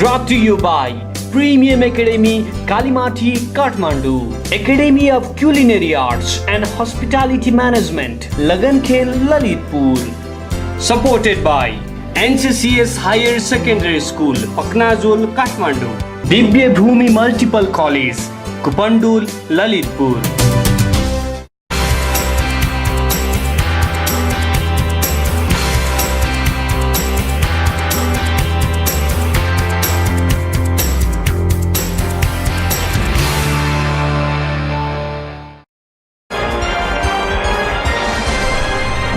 Brought to you by Premium Academy, Kalimati, Kathmandu. Academy of Culinary Arts and Hospitality Management, Lagankhel, Lalitpur. Supported by NCCS Higher Secondary School, Paknazul, Kathmandu. Divya Bhumi Multiple College, Kupandul, Lalitpur.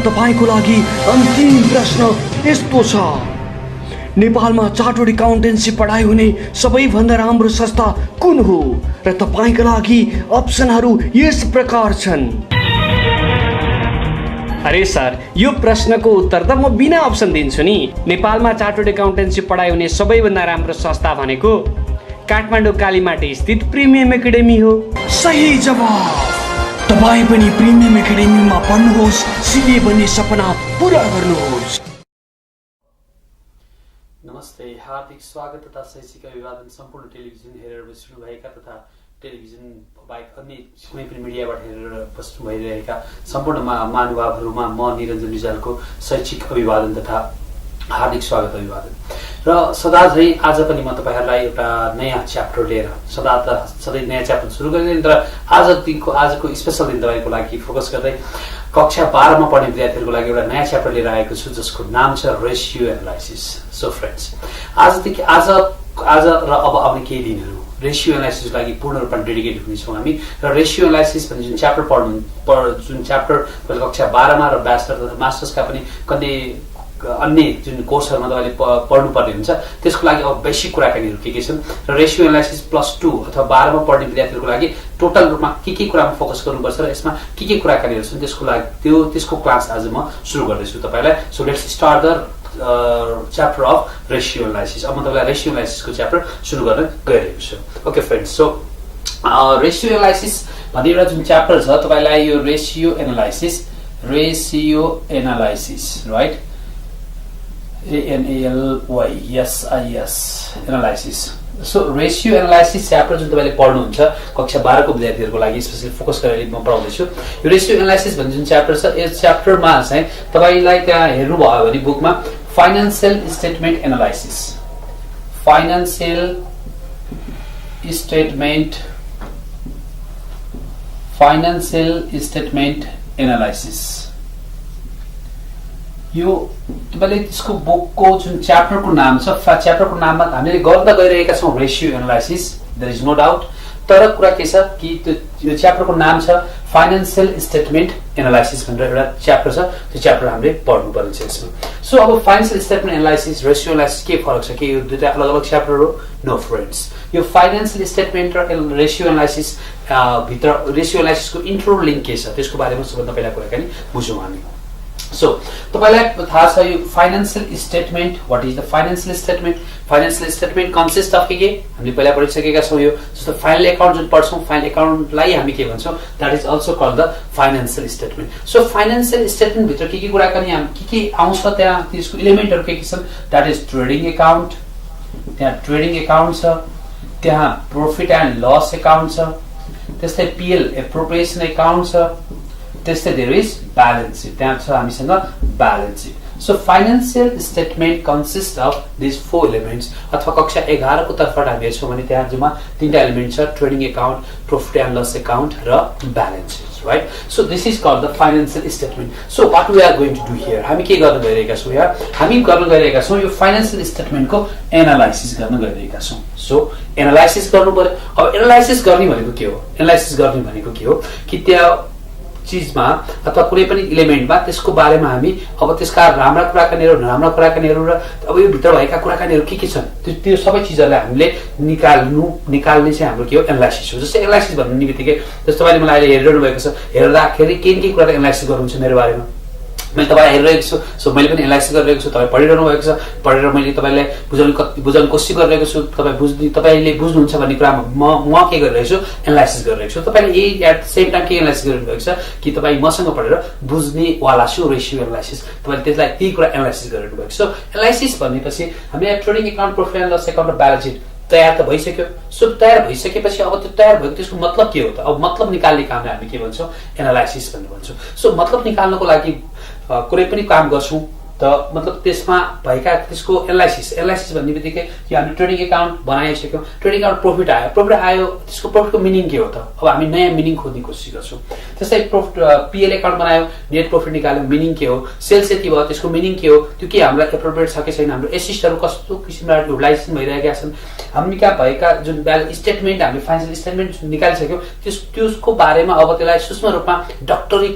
तपाईको लागि अन्तिम प्रश्न यस्तो छ। नेपालमा chartered accountancy पढाइ हुने सबैभन्दा राम्रो संस्था कुन हो र तपाईका लागि अप्सनहरू यस प्रकार छन्। अरे सर, यो प्रश्नको उत्तर त म बिना अप्सन दिन्छु नि। नेपालमा चार्टर्ड अकाउन्टेन्सी पढाइ हुने सबैभन्दा राम्रो संस्था भनेको काठमाडौँ कालीमाटी स्थित प्रिमियम एकाडेमी हो। सही जवाफ। तपाईं पनि प्रिमियम एकाडेमीमा पढ्नुहोस्, सिए बन्ने सपना पूरा गर्नुहोस्। नमस्ते, हार्दिक स्वागत तथा शैक्षिक अभिवादन सम्पूर्ण टेलिभिजन हेरेर बस्नुभएका तथा टेलिभिजन बाहेक अन्य कुनै पनि मिडियाबाट हेरेर बस्नु भइरहेका सम्पूर्ण महानुभावहरूमा म निरञ्जन रिजालको शैक्षिक अभिवादन तथा हार्दिक स्वागत अभिवादन। र सदाझै आज पनि म तपाईहरुलाई एउटा नयाँ च्याप्टर लिएर सधैँ नयाँ च्याप्टर सुरु गरिदिनु, तर आजको स्पेशल दिन तपाईको लागि फोकस गर्दै कक्षा 12 मा पढ्ने विद्यार्थीहरुको लागि एउटा नयाँ च्याप्टर लिएर आएको छु जसको नाम छ रेशियो एनालाइसिस। सो फ्रेन्ड्स, आज र अब आउने केही दिनहरु रेशियो एनालाइसिसको लागि पूर्ण रूपमा डेडिकेटेड हुनेछौँ हामी। र रेशियो एनालाइसिस भन्ने जुन च्याप्टर कक्षा 12 मा र ब्याचलर तथा मास्टर्सका पनि अन्य जुन कोर्सहरुमा तपाईले पढ्नुपर्ने हुन्छ त्यसको लागि अब बेसिक कुराकानीहरु के छन् र रेशियो एनालाइसिस +2 अथवा 12 मा पढ्ने विद्यार्थीहरुको लागि टोटल रूपमा के कुरामा फोकस गर्नुपर्छ र यसमा के कुराकानीहरु छन् त्यसको लागि त्यसको क्लास आज म सुरु गर्दैछु तपाईलाई। So let's start the chapter of ratio analysis. अब म तपाईलाई रेशियो एनालाइसिसको च्याप्टर सुरु गर्न गइरहेको छु। Okay friends, so ratio analysis भन्ने एउटा जुन च्याप्टर छ तपाईलाई यो ratio analysis right, ANALYSIS analysis. So ratio analysis chapter जुन तपाईले पढ्नुहुन्छ कक्षा 12 को विद्यार्थीहरुको लागि स्पेशली फोकस गरेर म पढाउँदै छु। यो रेशियो एनालाइसिस भन्ने जुन च्याप्टर छ यस च्याप्टरमा चाहिँ तपाईलाई त्यहाँ हेर्नु भयो भने बुकमा फाइनान्शियल स्टेटमेन्ट एनालाइसिस यो तपाईले त्यसको बुकको जुन च्याप्टरको नाम छ, च्याप्टरको नाममा हामीले गर्न गइरहेका छौं ratio analysis, there is no doubt. तर कुरा के छ कि त्यो च्याप्टरको नाम छ फाइनान्शियल स्टेटमेन्ट एनालाइसिस भनेर एउटा च्याप्टर छ, त्यो च्याप्टर हामीले पढ्नु पर्ने छ यसमा। सो अब financial statement analysis ratio analysis के फरक छ, के यो दुईटा अलग-अलग च्याप्टर हो? नो फ्रेन्ड्स, यो फाइनान्शियल स्टेटमेन्ट र रेशियो एनालाइसिस भित्र रेशियो एनालाइसिसको इन्टरलिङ्क के छ त्यसको बारेमा सबभन्दा पहिला कुराकानी बुझौँ हामी। सो तपाईलाई थाहा छ यो financial statement, what is the financial statement? Financial statement consist of के हामीले पहिला पढिसकेका छौं। यो जस्तो फाइनल अकाउन्ट जुन पढ्छौं, फाइनल अकाउन्टलाई हामी के भन्छौं? That is also called the financial statement. So financial statement भित्र के कुराकानी के आउँछ त्यहाँ त्यसको एलिमेन्टहरु के छन्? दैट इज ट्रेडिङ अकाउन्ट, त्यहाँ ट्रेडिङ अकाउन्ट छ, त्यहाँ प्रॉफिट एन्ड लस अकाउन्ट छ, त्यस्तै पीएल एप्रोप्रिएसन अकाउन्ट छ, त्यस्तै देयर इज ब्यालेन्स सिट, त्यहाँ छ हामीसँग balance seat. So financial statement consist of this 4 elements. अथवा कक्षा 11 को तर्फबाट हामी हेर्छौँ भने त्यहाँ जम्मा 3टा एलिमेन्ट छ, trading account, profit and loss account र balance sheet, right? So this is called the financial statement. So what we are going to do here, हामी के गर्न गइरहेका छौँ यहाँ? हामी गर्न गइरहेका छौँ यो फाइनान्शियल स्टेटमेन्टको एनालाइसिस गर्न गइरहेका छौँ। सो एनालाइसिस गर्नु पर्यो। अब एनालाइसिस गर्ने भनेको के हो? एनालाइसिस गर्ने भनेको के हो कि त्यहाँ चीजमा अथवा कुनै पनि एलिमेन्टमा त्यसको बारेमा हामी अब त्यसका राम्रा कुराकानीहरु, नराम्रा कुराकानीहरु र अब यो भित्र भएका कुराकानीहरु के छन् त्यो सबै चीजहरुलाई हामीले निकाल्ने चाहिँ हाम्रो के हो? एनालाइसिस हो। जस्तै एनालाइसिस भन्ने बित्तिकै जस्तो तपाईले मलाई अहिले हेरिरहनु भएको छ, हेर्दाखेरि के कुराको एनालाइसिस गर्नुहुन्छ मेरो बारेमा? मैले तपाईँलाई हेरिरहेको छु, सो मैले पनि एनालाइसिस गरिरहेको छु, तपाईँ पढिरहनु भएको छ, पढेर मैले तपाईँलाई बुझाउने कोसिस गरिरहेको छु, तपाईँले बुझ्नुहुन्छ भन्ने कुरामा म के गरिरहेको छु, एनालाइसिस गरिरहेको छु। तपाईँले यही एट द सेम टाइम के एनालाइसिस गरिरहेको छ कि तपाईँ मसँग पढेर बुझ्नेवाला छु, रेसियो एनालाइसिस, तपाईँले त्यसलाई त्यही कुरा एनालाइसिस गरिरहनु भएको छ। सो एनालाइसिस भनेपछि हामीले trading account, profit and loss account र ब्यालेन्स सिट तयार त भइसक्यो। सो तयार भइसकेपछि अब त्यो तयार भएको त्यसको मतलब के हो त? अब मतलब निकाल्ने कामलाई हामी के भन्छौँ? एनालाइसिस भनेर भन्छौँ। सो मतलब निकाल्नको लागि कुनै पनि काम गर्छौँ त मतलब त्यसमा भएका त्यसको एनालाइसिस भन्ने बित्तिकै कि हामी ट्रेडिङ एकाउन्ट बनाइसक्यौँ, ट्रेडिङ एकाउन्ट प्रॉफिट आयो, त्यसको प्रॉफिटको मिनिङ के हो त? अब हामी नयाँ मिनिङ खोज्ने कोसिस गर्छौँ। त्यस्तै प्रॉफिट पीएल एकाउन्ट बनायो, नेट प्रॉफिट निकाल्यो, मिनिङ के हो? सेल्स यति भयो, त्यसको मिनिङ के हो? त्यो के हामीलाई एप्रोप्रिएट छ कि छैन? हाम्रो एसिस्टहरू कस्तो किसिमले युटिलाइजेसन भइरहेका छन्? हामी कहाँ भएका जुन ब्यालेन्स स्टेटमेन्ट, हामीले फाइनेन्सियल स्टेटमेन्ट निकालिसक्यौँ, त्यसको बारेमा अब त्यसलाई सूक्ष्म रूपमा डक्टरी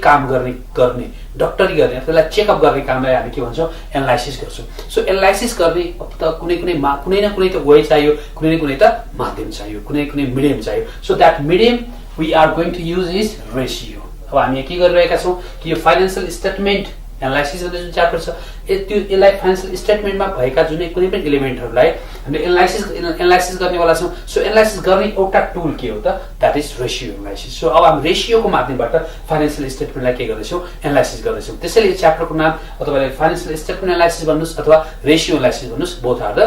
गर्ने त्यसलाई चेकअप गर्ने कामलाई हामी के भन्छौँ? एनालाइसिस गर्छौँ। सो एनालाइसिस गर्ने त कुनै न कुनै त वे चाहियो, कुनै न कुनै त माध्यम चाहियो, कुनै मिडियम चाहियो। So that medium we are going to use is ratio. अब हामी के गरिरहेका छौँ कि यो फाइनेन्सियल स्टेटमेन्ट एनालाइसिस भन्ने जुन च्याप्टर छ, यसलाई फाइनेन्सियल स्टेटमेन्टमा भएका जुनै कुनै पनि एलिमेन्टहरूलाई हामीले एनालाइसिस गर्नेवाला छौँ। सो एनालाइसिस गर्ने एउटा टुल के हो त? That is ratio analysis. So अब हामी रेसियोको माध्यमबाट फाइनेन्सियल स्टेटमेन्टलाई के गर्दैछौँ? एनालाइसिस गर्दैछौँ। त्यसैले यो च्याप्टरको नाम तपाईँले फाइनेन्सियल स्टेटमेन्ट एनालाइसिस भन्नुहोस् अथवा रेसियो एनालाइसिस भन्नुहोस्, बोथ आर द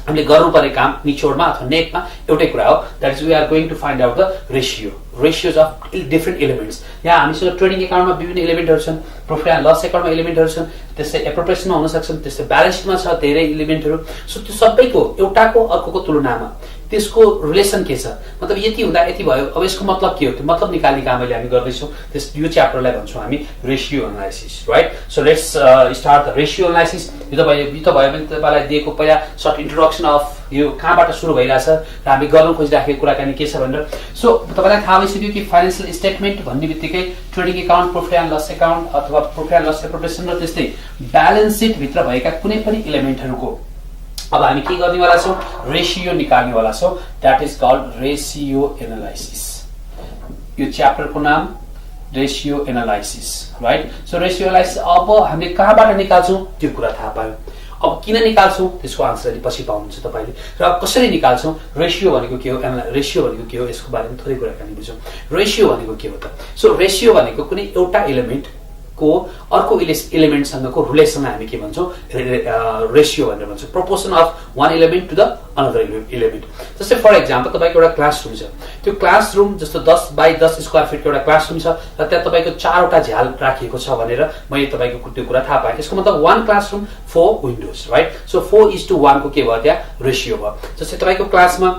हामीले गर्नुपर्ने काम निचोडमा अथवा नेटमा एउटै कुरा हो। That is we are going to find out the ratios of different elements. यहाँ हामीसँग ट्रेडिङ एकाउन्टमा विभिन्न एलिमेन्टहरू छन्, प्रॉफिट एन्ड लस एकाउन्टमा एलिमेन्टहरू छन्, त्यस्तै एप्रोप्रिएसनमा हुन सक्छन्, त्यस्तै ब्यालेन्स सिटमा छ धेरै एलिमेन्टहरू। सो त्यो सबैको एउटाको अर्कोको तुलनामा त्यसको रिलेसन के छ, मतलब यति हुँदा यति भयो, अब यसको मतलब के हो? त्यो मतलब निकाल्ने काम अहिले हामी गर्दैछौँ। यो च्याप्टरलाई भन्छौँ हामी ratio analysis, right? So let's start the ratio analysis. यो त भयो भने तपाईँलाई दिएको पहिला सर्ट इन्ट्रोडक्सन अफ यो कहाँबाट सुरु भइरहेछ र हामी गर्न खोजिराखेको कुराकानी के छ भनेर। सो तपाईँलाई थाहा भइसक्यो कि फाइनेन्सियल स्टेटमेन्ट भन्ने बित्तिकै trading account, profit and loss account अथवा प्रॉफिट एन्ड लस एप्रोप्रिएसन र त्यस्तै ब्यालेन्स सिटभित्र भएका कुनै पनि एलिमेन्टहरूको अब हामी के गर्नेवाला छौँ? रेसियो निकाल्नेवाला छौँ। That is called ratio analysis. यो च्याप्टरको नाम ratio analysis, right? So ratio analysis अब हामीले कहाँबाट निकाल्छौँ त्यो कुरा थाहा पायौँ। अब किन निकाल्छौँ त्यसको आन्सर अहिले पछि पाउनुहुन्छ तपाईँले। र कसरी निकाल्छौँ? रेसियो भनेको के हो, रेसियो भनेको के हो, यसको बारेमा थोरै कुराकानी बुझौँ। रेसियो भनेको के हो त? सो रेसियो भनेको कुनै एउटा एलिमेन्ट को अर्को एलिमेन्टसँगको रिलेसनलाई हामी के भन्छौँ? रेसियो भनेर भन्छौँ। Proportion of one element to the another element. जस्तै फर एक्जाम्पल तपाईँको एउटा क्लासरुम छ, त्यो क्लासरुम जस्तो 10 बाई 10 स्क्वायर फिटको एउटा क्लासरुम छ र त्यहाँ तपाईँको 4वटा झ्याल राखिएको छ भनेर मैले तपाईँको त्यो कुरा थाहा पाएँ। यसको मतलब one classroom 4 windows, right? So 4:1 को के भयो? त्यहाँ रेसियो भयो। जस्तै तपाईँको क्लासमा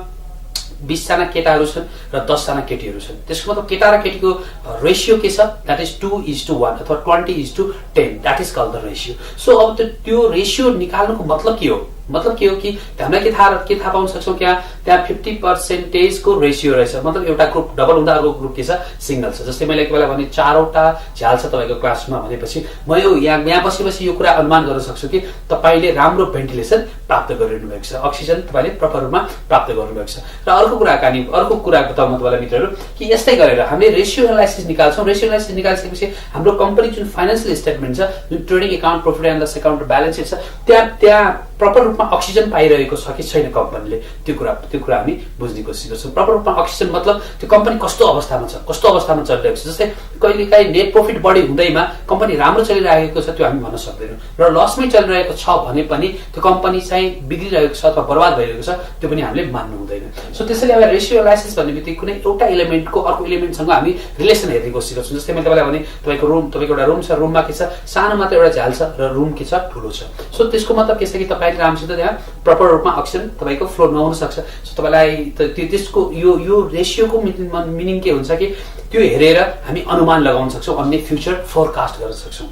20 जना केटाहरू छन् र 10 जना केटीहरू छन्, त्यसको मतलब केटा र केटीको रेसियो के छ? द्याट इज 2:1 अथवा 20:10। That is called the ratio. So अब त्यो रेसियो निकाल्नुको मतलब के हो? मतलब के हो कि हामीलाई के थाहा पाउन सक्छौँ? त्यहाँ 50% को रेसियो रहेछ। मतलब एउटा ग्रुप डबल हुँदा अर्को ग्रुप के छ? सिंगल छ। जस्तै मैले एक बेला भने 4वटा झ्याल छ तपाईँको क्लासमा भनेपछि म यहाँ बसी यो कुरा अनुमान गर्न सक्छु कि तपाईँले राम्रो भेन्टिलेसन प्राप्त गरिरहनु भएको छ, अक्सिजन तपाईँले प्रपर रूपमा प्राप्त गर्नुभएको छ। र अर्को कुरा बताउँ म तपाईँलाई मित्रहरू कि यस्तै गरेर हामीले रेसियो एनालाइसिस निकाल्छौँ। रेसियो एनालाइसिस निकालिसकेपछि हाम्रो कम्पनी जुन फाइनेन्सियल स्टेटमेन्ट छ, जुन trading account, profit and loss account र ब्यालेन्स सिट छ, त्यहाँ प्रपर रूपमा अक्सिजन पाइरहेको छ कि छैन कम्पनीले, त्यो कुरा हामी बुझ्ने कोसिस गर्छौँ। प्रपर रूपमा अक्सिजन मतलब त्यो कम्पनी कस्तो अवस्थामा छ, कस्तो अवस्थामा चलिरहेको छ। जस्तै कहिलेकाहीँ नेट प्रॉफिट बढी हुँदैमा कम्पनी राम्रो चलिरहेको छ त्यो हामी भन्न सक्दैनौँ, र लसमै चलिरहेको छ भने पनि त्यो कम्पनी चाहिँ बिग्रिरहेको छ अथवा बर्बाद भइरहेको छ त्यो पनि हामीले मान्नु हुँदैन। सो त्यसैले अब रेसियो एनालाइसिस भन्ने बित्तिकै कुनै एउटा एलिमेन्टको अर्को एलिमेन्टसँग हामी रिलेसन हेर्ने कोसिस गर्छौँ। जस्तै मैले तपाईँलाई भने तपाईँको एउटा रुम छ, रुममा के छ? सानो मात्र एउटा झ्याल छ र रुम के छ? ठुलो छ। सो त्यसको मतलब के छ कि तपाईँले राम्रोसित त्यहाँ प्रपर रूपमा अक्सिजन तपाईँको फ्लो नहुन सक्छ। सो तपाईँलाई त्यसको यो रेसियोको मिनिङ के हुन्छ कि त्यो हेरेर हामी अनुमान लगाउन सक्छौँ, अन्य फ्युचर फोरकास्ट गर्न सक्छौँ।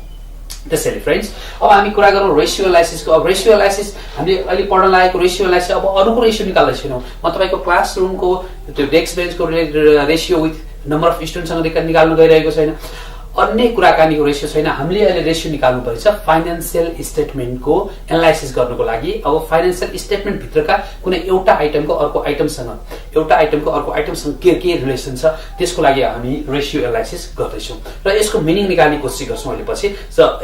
त्यसैले फ्रेन्ड्स अब हामी कुरा गरौँ रेसियो एनालाइसिसको। अब रेसियो एनालाइसिस हामीले अहिले पढ्न लागेको रेसियो एनालाइसिस अब अरूको रेसियो निकाल्दै छैनौँ। म तपाईँको क्लासरुमको त्यो डेस्क बेन्चको रेसियो विथ नम्बर अफ स्टुडेन्टसँग निकाल्न गइरहेको छैन। अन्य कुराकानीको रेसियो छैन। हामीले अहिले रेसियो निकाल्नु पर्छ फाइनान्शियल स्टेटमेन्टको एनालाइसिस गर्नको लागि। अब फाइनान्शियल स्टेटमेन्ट भित्रका कुनै एउटा आइटमको अर्को आइटमसँग के रिलेसन छ त्यसको लागि हामी रेसियो एनालाइसिस गर्दैछौँ र यसको मिनिङ निकाल्ने कोसिस गर्छौँ अहिले पछि।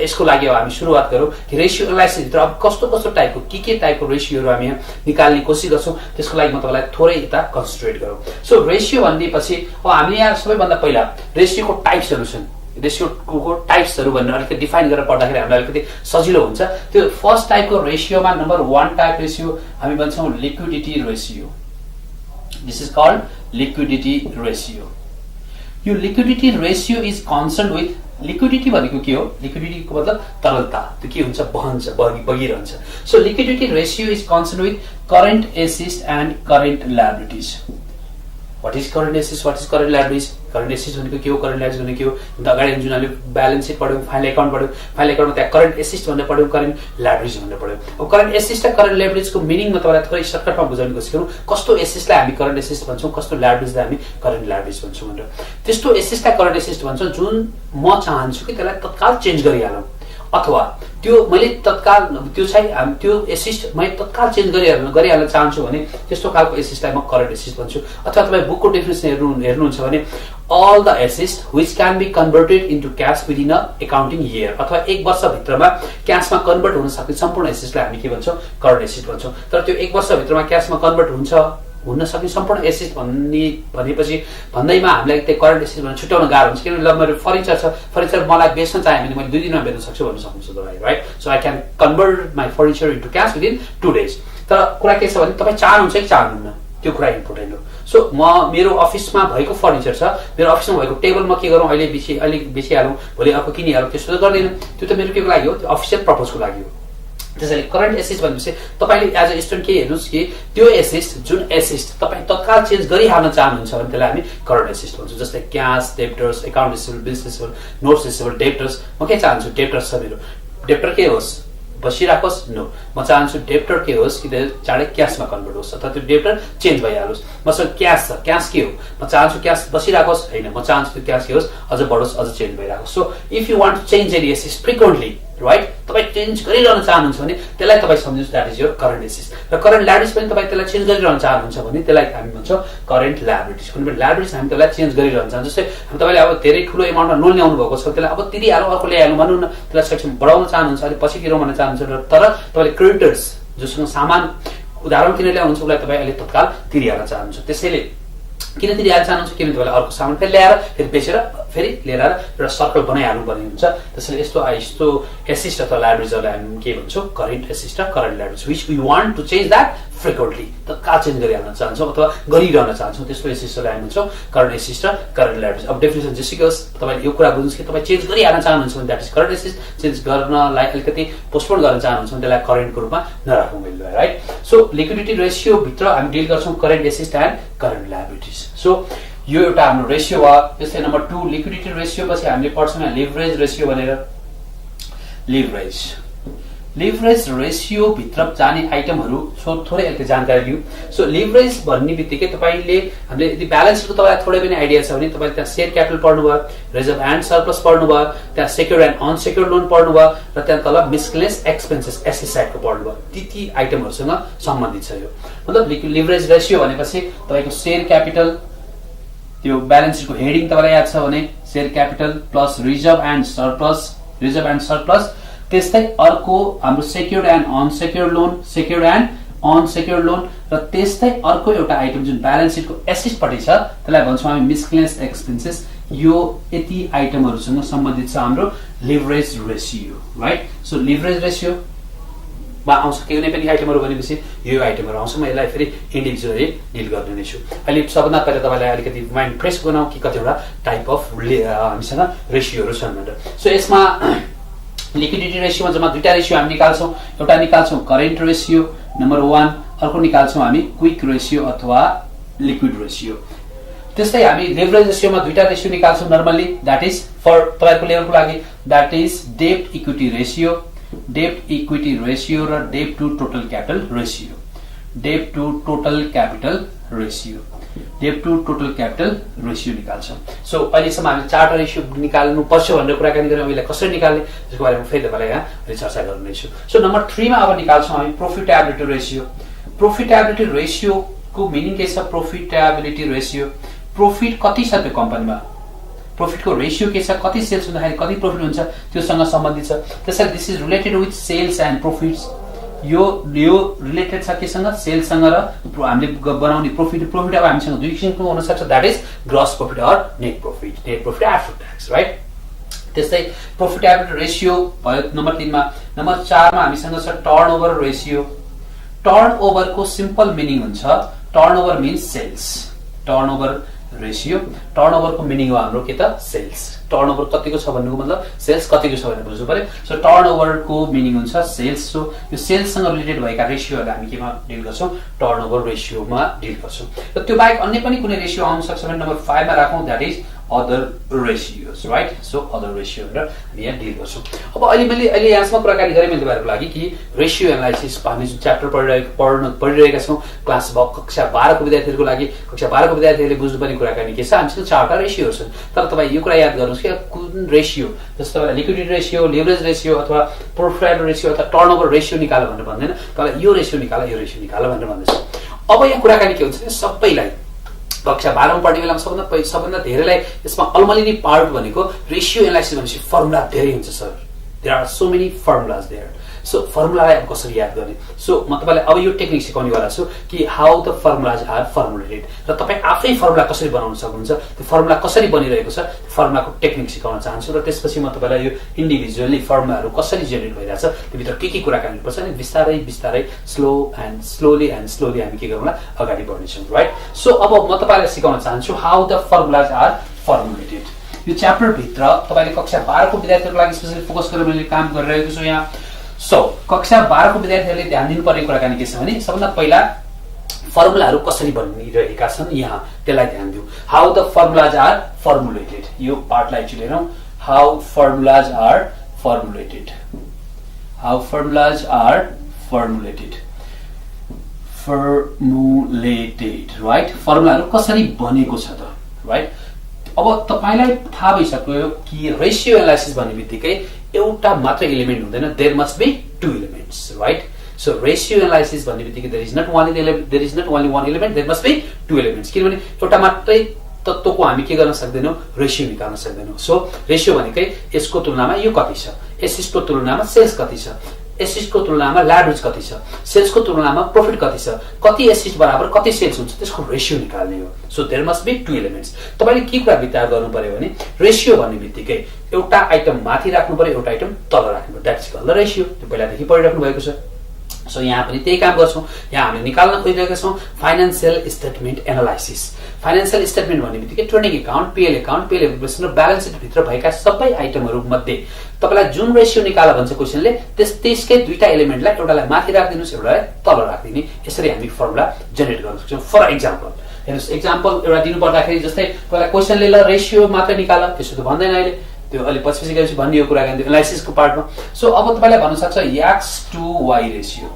यसको लागि अब हामी सुरुवात गरौँ कि रेसियो एनालाइसिस भित्र अब कस्तो टाइपको के टाइपको रेसियोहरू हामी निकाल्ने कोसिस गर्छौँ। त्यसको लागि म तपाईँलाई थोरै यता कन्सन्ट्रेट गरौँ। सो रेसियो भनेपछि अब हामीले यहाँ सबैभन्दा पहिला रेसियोको टाइप्सहरू छन्। रेसियोको टाइप्सहरू भनेर अलिकति डिफाइन गरेर पढ्दाखेरि हामीलाई अलिकति सजिलो हुन्छ। त्यो फर्स्ट टाइपको रेसियोमा नम्बर 1 टाइप रेसियो हामी भन्छौँ liquidity ratio. This is called liquidity ratio. यो liquidity ratio is concern with liquidity भनेको के हो? लिक्विडिटीको मतलब तरलता। त्यो के हुन्छ? बहन्छ, बगिरहन्छ। So liquidity ratio is concern with current assets and current liabilities. What is current assets? What is current liabilities? Current assets भनेको के हो? Current liabilities भनेको के हो? अगाडि जुन हामीले ब्यालेन्स सिट पढ्यौँ, फाइनल एकाउन्ट पढ्यौँ, फाइनल एकाउन्टमा त्यहाँ करेन्ट एसेट्स भनेर पढ्यौँ, करेन्ट लायबिलिटिज भनेर पढ्यौँ। अब करेन्ट एसेट्स र करेन्ट लायबिलिटिजको मिनिङ म तपाईँलाई थोरै सर्टकटमा बुझाउने कोसिस गरौँ। कस्तो एसेट्सलाई हामी करेन्ट एसेट्स भन्छौँ, कस्तो लायबिलिटिजलाई हामी करेन्ट लायबिलिटिज भन्छौँ भनेर। त्यस्तो एसेट्सलाई करेन्ट एसेट्स भन्छौँ जुन म चाहन्छु कि त्यसलाई तत्काल चेन्ज गरिहालौँ, अथवा त्यो मैले तत्काल त्यो एसेट मैले तत्काल चेन्ज गरिहाल्न चाहन्छु भने त्यस्तो खालको एसेट्सलाई म करेन्ट एसेट भन्छु। अथवा तपाईँ बुकको डेफिनेसन हेर्नुहुन्छ भने all the assets which can be converted into cash within a accounting year, अथवा 1 वर्षभित्रमा क्याशमा कन्भर्ट हुन सक्ने सम्पूर्ण एसेट्सलाई हामी के भन्छौँ? करेन्ट एसेट भन्छौँ। तर त्यो 1 वर्षभित्रमा क्याशमा कन्भर्ट हुन सक्ने सम्पूर्ण एसेट भनेपछि भन्दैमा हामीलाई त्यो करेन्ट एसेट भनेर छुट्याउन गाह्रो हुन्छ। किनभने ल मेरो फर्निचर छ, फर्निचर मलाई बेच्न चाहे भने मैले 2 दिनमा बेच्न सक्छु भन्न सक्नुहुन्छ तपाईँ, right? So I can convert my furniture into cash within 2 days। तर कुरा के छ भने तपाईँ चाहनुहुन्छ कि चाहनुहुन्न, त्यो कुरा इम्पोर्टेन्ट हो। सो मेरो अफिसमा भएको फर्निचर छ, मेरो अफिसमा भएको टेबल म के गरौँ, अहिले बेचिहालौँ, भोलि अर्को किनिहालौँ, त्यस्तो त गर्दैन। त्यो त मेरो के को लागि हो? त्यो अफिसियल पर्पजको लागि हो। त्यसैले करेन्ट एसेट्स भनेपछि तपाईँले एज अ स्टुडेन्ट के हेर्नुहोस् कि त्यो एसेट्स जुन एसेट्स तपाईँ तत्काल चेन्ज गरिहाल्न चाहनुहुन्छ भने त्यसलाई हामी करेन्ट एसेट्स भन्छौँ। जस्तै cash, debtors, account receivable, bills receivable, notes receivable, debtors. म के चाहन्छु? डेप्टर्स छ मेरो, डेप्टर के होस्? बसिराखोस्? नो, म चाहन्छु डेप्टर के होस् कि चाँडै क्यासमा कन्भर्ट होस्, अथवा त्यो डेप्टर चेन्ज भइहालोस्। मसँग क्यास छ, क्यास के हो? म चाहन्छु क्यास बसिराखोस्? होइन, म चाहन्छु त्यो क्यास के होस्? अझ बढोस्, अझ चेन्ज भइराखोस्। So if you want to change any assets frequently, right, तपाईँ चेन्ज गरिरहन चाहनुहुन्छ भने त्यसलाई तपाईँ सम्झिनुहोस् that is your current assets. र करेन्ट लायबिलिटिज पनि तपाईँ त्यसलाई चेन्ज गरिरहन चाहनुहुन्छ भने त्यसलाई हामी भन्छौँ करेन्ट लायबिलिटिज। कुनै पनि लायबिलिटिज हामी त्यसलाई चेन्ज गरिरहन चाहन्छौँ। जस्तै तपाईँले अब धेरै ठुलो एमाउन्टमा लोन ल्याउनु भएको छ, त्यसलाई अब तिरिहालौँ, अर्को ल्याइहालौँ भनौँ न, त्यसलाई सेक्सन बढाउन चाहनुहुन्छ, अलिक पछि तिरौँ भन्न चाहनुहुन्छ। तर तपाईँले क्रेडिटर्स जोसँग सामान उदाहरण किनेर ल्याउनुहुन्छ उसलाई तपाईँ अहिले तत्काल तिरिहाल्न चाहनुहुन्छ। त्यसैले किन तिरिहाल्न चाहनुहुन्छ? किनभने तपाईँले अर्को सामान फेरि ल्याएर फेरि बेचेर फेरि लिएर एउटा सर्कल बनाइहाल्नु पर्ने हुन्छ। त्यसैले यस्तो एसेट्स अथवा लायबिलिटिजहरूलाई हामी के भन्छौँ? करेन्ट एसेट्स र current liabilities which we want to change that frequently, तत्काल चेन्ज गरिहाल्न चाहन्छौँ अथवा गरिरहन चाहन्छौँ, त्यस्तो एसेट्सहरूलाई हामी भन्छौँ करेन्ट एसेट्स र करेन्ट लायबिलिटिज। अब डेफिनेसन जेसुकै होस्, तपाईँले यो कुरा बुझ्नुहोस् कि तपाईँ चेन्ज गरिहाल्न चाहनुहुन्छ भने that is current assets. Change गर्नलाई अलिकति पोस्टपोन गर्न चाहनुहुन्छ भने त्यसलाई करेन्टको रूपमा नराखौँ मैले, राइट? सो लिक्विडिटी रेसियो भित्र हामी डिल गर्छौँ current assets and current liabilities. So यो एउटा हाम्रो रेसियो भयो। त्यस्तै नम्बर 2 लिक्विडिटी रेसियो पछि हामीले पढ्छौँ लिभरेज रेसियो भनेर। लिभरेज रेसियो भित्र जाने आइटमहरू थोरै अलिकति जानकारी लिउँ। सो लिभरेज भन्ने बित्तिकै तपाईँले हामीले यदि ब्यालेन्स सिटको तपाईँलाई थोरै पनि आइडिया छ भने तपाईँले त्यहाँ सेयर क्यापिटल पढ्नुभयो, रिजर्भ एन्ड सरप्लस पढ्नुभयो, त्यहाँ सेक्योर्ड एन्ड अनसेक्योर्ड लोन पढ्नुभयो, र त्यहाँ तल मिसलेनियस एक्सपेन्सेस एसेट साइडको पढ्नुभयो। ती आइटमहरूसँग सम्बन्धित छ यो। मतलब लिभरेज रेसियो भनेपछि तपाईँको सेयर क्यापिटल, त्यो ब्यालेन्स सिटको हेडिङ तपाईँलाई याद छ भने share capital plus reserve and surplus. त्यस्तै अर्को हाम्रो सेक्योर्ड एन्ड अनसेक्योर्ड लोन, र त्यस्तै अर्को एउटा आइटम जुन ब्यालेन्स सिटको एसेटपट्टि छ त्यसलाई भन्छौँ हामी मिसलेनियस एक्सपेन्सेस। यो यति आइटमहरूसँग सम्बन्धित छ हाम्रो leverage ratio, right? So leverage ratio मा आउँछ कुनै पनि आइटमहरू भनेपछि यो आइटमहरू आउँछ। म यसलाई फेरि इन्डिभिजुअली डिल गर्ने नै छु। अहिले सबभन्दा पहिला तपाईँलाई अलिकति माइन्ड फ्रेस बनाऊ कि कतिवटा टाइप अफ हामीसँग रेसियोहरू छन् भनेर। सो यसमा लिक्विडिटी रेसियोमा जम्मा 2टा रेसियो हामी निकाल्छौँ। एउटा निकाल्छौँ करेन्ट रेसियो नम्बर 1, अर्को निकाल्छौँ हामी क्विक रेसियो अथवा लिक्विड रेसियो। त्यस्तै हामी लिभरेज रेसियोमा 2टा रेसियो निकाल्छौँ नर्मली, द्याट इज फर तपाईँको लेभलको लागि द्याट इज डेब्ट इक्विटी रेसियो र डेब्ट टु टोटल क्यापिटल रेसियो। डेब्ट टु टोटल क्यापिटल रेसियो निकाल्छौँ। सो अहिलेसम्म हामी चार्टर रेसियो निकाल्नु पर्छ भनेर कुराकानी गऱ्यौँ। यसलाई कसरी निकाल्ने त्यसको बारेमा फेरि तपाईँलाई यहाँ अहिले चर्चा गर्नेछु। सो नम्बर 3 मा अब निकाल्छौँ हामी प्रोफिटेबिलिटी रेसियो। प्रोफिटेबिलिटी रेसियोको मिनिङ के छ? प्रोफिटेबिलिटी रेसियो, प्रॉफिट कति छ त्यो कम्पनीमा, प्रॉफिटको रेसियो के छ, कति सेल्स हुँदाखेरि कति प्रॉफिट हुन्छ त्योसँग सम्बन्धित छ। त्यसैले this is related with sales and profits. यो रिलेटेड छ केसँग? सेल्ससँग र हामीले बनाउने प्रॉफिट। प्रॉफिट अब हामीसँग दुई किसिमको हुन सक्छ, दैट इज ग्रॉस प्रॉफिट और net profit, net profit after tax, right. त्यस्तै प्रोफिटेबिलिटी रेसियो भयो नम्बर 3 मा। नम्बर 4 मा हामीसँग छ टर्नओभर रेसियो। टर्नओभरको सिम्पल मिनिङ हुन्छ, turnover means sales. Turnover ratio, टर्नओभरको मिनिङ हो हाम्रो के त? सेल्स। टर्नओभर कतिको छ भन्नुको मतलब सेल्स कतिको छ भनेर बुझ्नु पर्यो। सो टर्नओभरको मिनिङ हुन्छ सेल्स। सो यो सेल्ससँग रिलेटेड भएका रेसियोहरुलाई हामी केमा डिल गर्छौँ? टर्नओभर रेसियोमा डिल गर्छौँ। र त्यो बाहेक अन्य पनि कुनै रेसियो आउन सक्छ भने नम्बर 5 मा राखौँ, that is other ratios, right. So other ratio भनेर हामी यहाँ डिल गर्छौँ। अब मैले अहिले यहाँसम्म कुराकानी गरेँ मैले तपाईँहरूको लागि कि रेसियो एनालाइसिस हामी जुन च्याप्टर पढिरहेका छौँ क्लास कक्षा 12 को विद्यार्थीहरूको लागि, कक्षा 12 को विद्यार्थीहरूले बुझ्नुपर्ने कुराकानी के छ? हामीसँग 4वटा रेसियोहरू छन्। तर तपाईँ यो कुरा याद गर्नुहोस् कि कुन रेसियो, जस्तो तपाईँलाई लिक्विडिटी रेसियो, लेभरेज रेसियो अथवा प्रोफिटेबिलिटी रेसियो अथवा टर्नओभर रेसियो निकाल भनेर भन्दैन, तपाईँलाई यो रेसियो निकाल, यो रेसियो निकाल भनेर भन्दैछ। अब यहाँ कुराकानी के हुन्छ भने सबैलाई कक्षा 12 मा पढ्ने बेलामा सबभन्दा धेरैलाई यसमा अल्मलिने पार्ट भनेको रेसियो एनालाइसिस भनेपछि फर्मुला धेरै हुन्छ sir. There are so many formulas there. सो फर्मुलालाई अब कसरी याद गर्ने? सो म तपाईँलाई अब यो टेक्निक सिकाउनेवाला छु कि how the formulas are formulated, र तपाईँ आफै फर्मुला कसरी बनाउन सक्नुहुन्छ, त्यो फर्मुला कसरी बनिरहेको छ, फर्मुलाको टेक्निक सिकाउन चाहन्छु। र त्यसपछि म तपाईँलाई यो इन्डिभिजुअली फर्मुलाहरू कसरी जेनेरेट भइरहेछ, त्योभित्र के कुराकानी पर्छ नि बिस्तारै बिस्तारै स्लोली हामी के गरौँला? अगाडि बढ्नेछौँ, राइट। सो अब म तपाईँलाई सिकाउन चाहन्छु how the formulas are formulated. यो च्याप्टर भित्र तपाईँले कक्षा 12 को विद्यार्थीहरूको लागि स्पेशली फोकस गरेर मैले काम गरिरहेको छु यहाँ। सो कक्षा 12 को विद्यार्थीहरूले ध्यान दिनुपर्ने कुराकानी के छ भने सबभन्दा पहिला फर्मुलाहरू कसरी बनिरहेका छन् यहाँ त्यसलाई ध्यान दिउँ। How the formulas are formulated, यो पार्टलाई एकचोटि हेरौँ। How formulas are formulated, how formulas are formulated, right. फर्मुलाहरू कसरी बनेको छ त, राइट। अब तपाईलाई थाहा भइसक्यो कि रेसियो एनालाइसिस भन्ने बित्तिकै एउटा मात्र एलिमेन्ट हुँदैन, there must be 2 elements, right. So ratio analysis भन्ने बित्तिकै there is not only one element, there must be 2 elements. किनभने एउटा मात्रै तत्त्वको हामी के गर्न सक्दैनौँ? रेसियो निकाल्न सक्दैनौँ। सो रेसियो भनेकै यसको तुलनामा यो कति छ, एसिसको तुलनामा सेल्स कति छ, एसिसको तुलनामा ल्याडरेज कति छ, सेल्सको तुलनामा प्रॉफिट कति छ, कति एसिस बराबर कति सेल्स हुन्छ, त्यसको रेसियो निकाल्ने हो। So there must be 2 elements. तपाईले के कुरा विचार गर्नु पर्यो भने रेसियो भन्ने बित्तिकै एउटा आइटम माथि राख्नु पर्यो, एउटा आइटम तल राख्नु पर्यो, द्याट्स कल्ड द रेसियो। त्यो पहिलादेखि पढिराख्नु भएको छ। सो यहाँ पनि त्यही काम गर्छौँ। यहाँ हामीले निकाल्न खोजिरहेका छौँ financial statement analysis. Financial statement भन्ने बित्तिकै ट्रेडिङ एकाउन्ट, पिएल र ब्यालेन्स सिट भित्र भएका सबै आइटमहरू मध्ये तपाईलाई जुन रेसियो निकाल भन्छ क्वेशनले त्यसकै दुईटा एलिमेन्टलाई एउटालाई माथि राखिदिनुस्, एउटालाई तल राखिदिने, यसरी हामी फर्मुला जेनेरेट गर्न सक्छौँ। फर एक्जाम्पल हेर्नुहोस्, एक्जाम्पल एउटा दिनु पर्दाखेरि जस्तै पहिला क्वेशनले ल रेसियो मात्र निकाल, त्यसो त भन्दैन अहिले, त्यो अलि पछि गएपछि भनियो कुराकानी त्यो एनालाइसिसको पार्टमा। सो अब तपाईलाई भन्न सक्छ x to y ratio,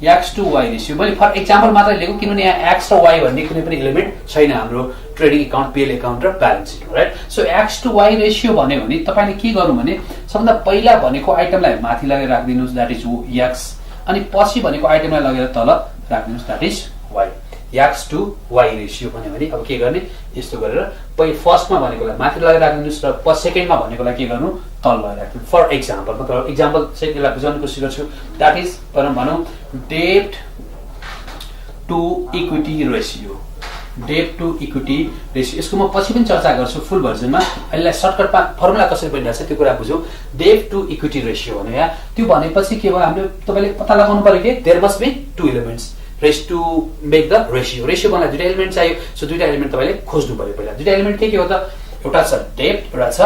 x to y ratio मैले फर एक्जाम्पल मात्र लिएको किनभने यहाँ x र y भन्ने कुनै पनि एलिमेन्ट छैन हाम्रो ट्रेडिङ एकाउन्ट, पिएल एकाउन्ट र ब्यालेन्स सिटमा, right. So x to y ratio भन्यो भने तपाईले के गर्नु भने सबभन्दा पहिला भनेको आइटमलाई माथि लगेर राखिदिनुस्, द्याट इज x, अनि पछि भनेको आइटमलाई लगेर तल राखिदिनुस्, that is y। x to y ratio भन्यो भने अब के गर्ने? यस्तो गरेर फर्स्टमा भनेकोलाई माथि लगेर राखिदिनुस् र सेकेन्डमा भनेकोलाई के गर्नु? तल लगेर राख्नु। फर एक्जाम्पल मतलब एक्जाम्पल चाहिँ यसलाई बुझाउन कोसिस गर्छु। द्याट इज भनौँ डेब्ट टु इक्विटी रेसियो, डेब्ट टु इक्विटी रेसियो। यसको म पछि पनि चर्चा गर्छु फुल भर्जनमा। अहिले सर्टकटमा फर्मुला कसरी बनिरहेछ त्यो कुरा बुझौँ। डेब्ट टु इक्विटी रेसियो भन्यो यहाँ, त्यो भनेपछि के भयो? हामीले तपाईँले पत्ता लगाउनु पर्यो कि there must be 2 elements race to make the ratio. Ratio बनाएर दुईटा एलिमेन्ट चाहियो। सो दुईटा एलिमेन्ट तपाईँले खोज्नु पर्यो पहिला। दुईटा एलिमेन्ट के हो त? एउटा छ डेब्ट, एउटा छ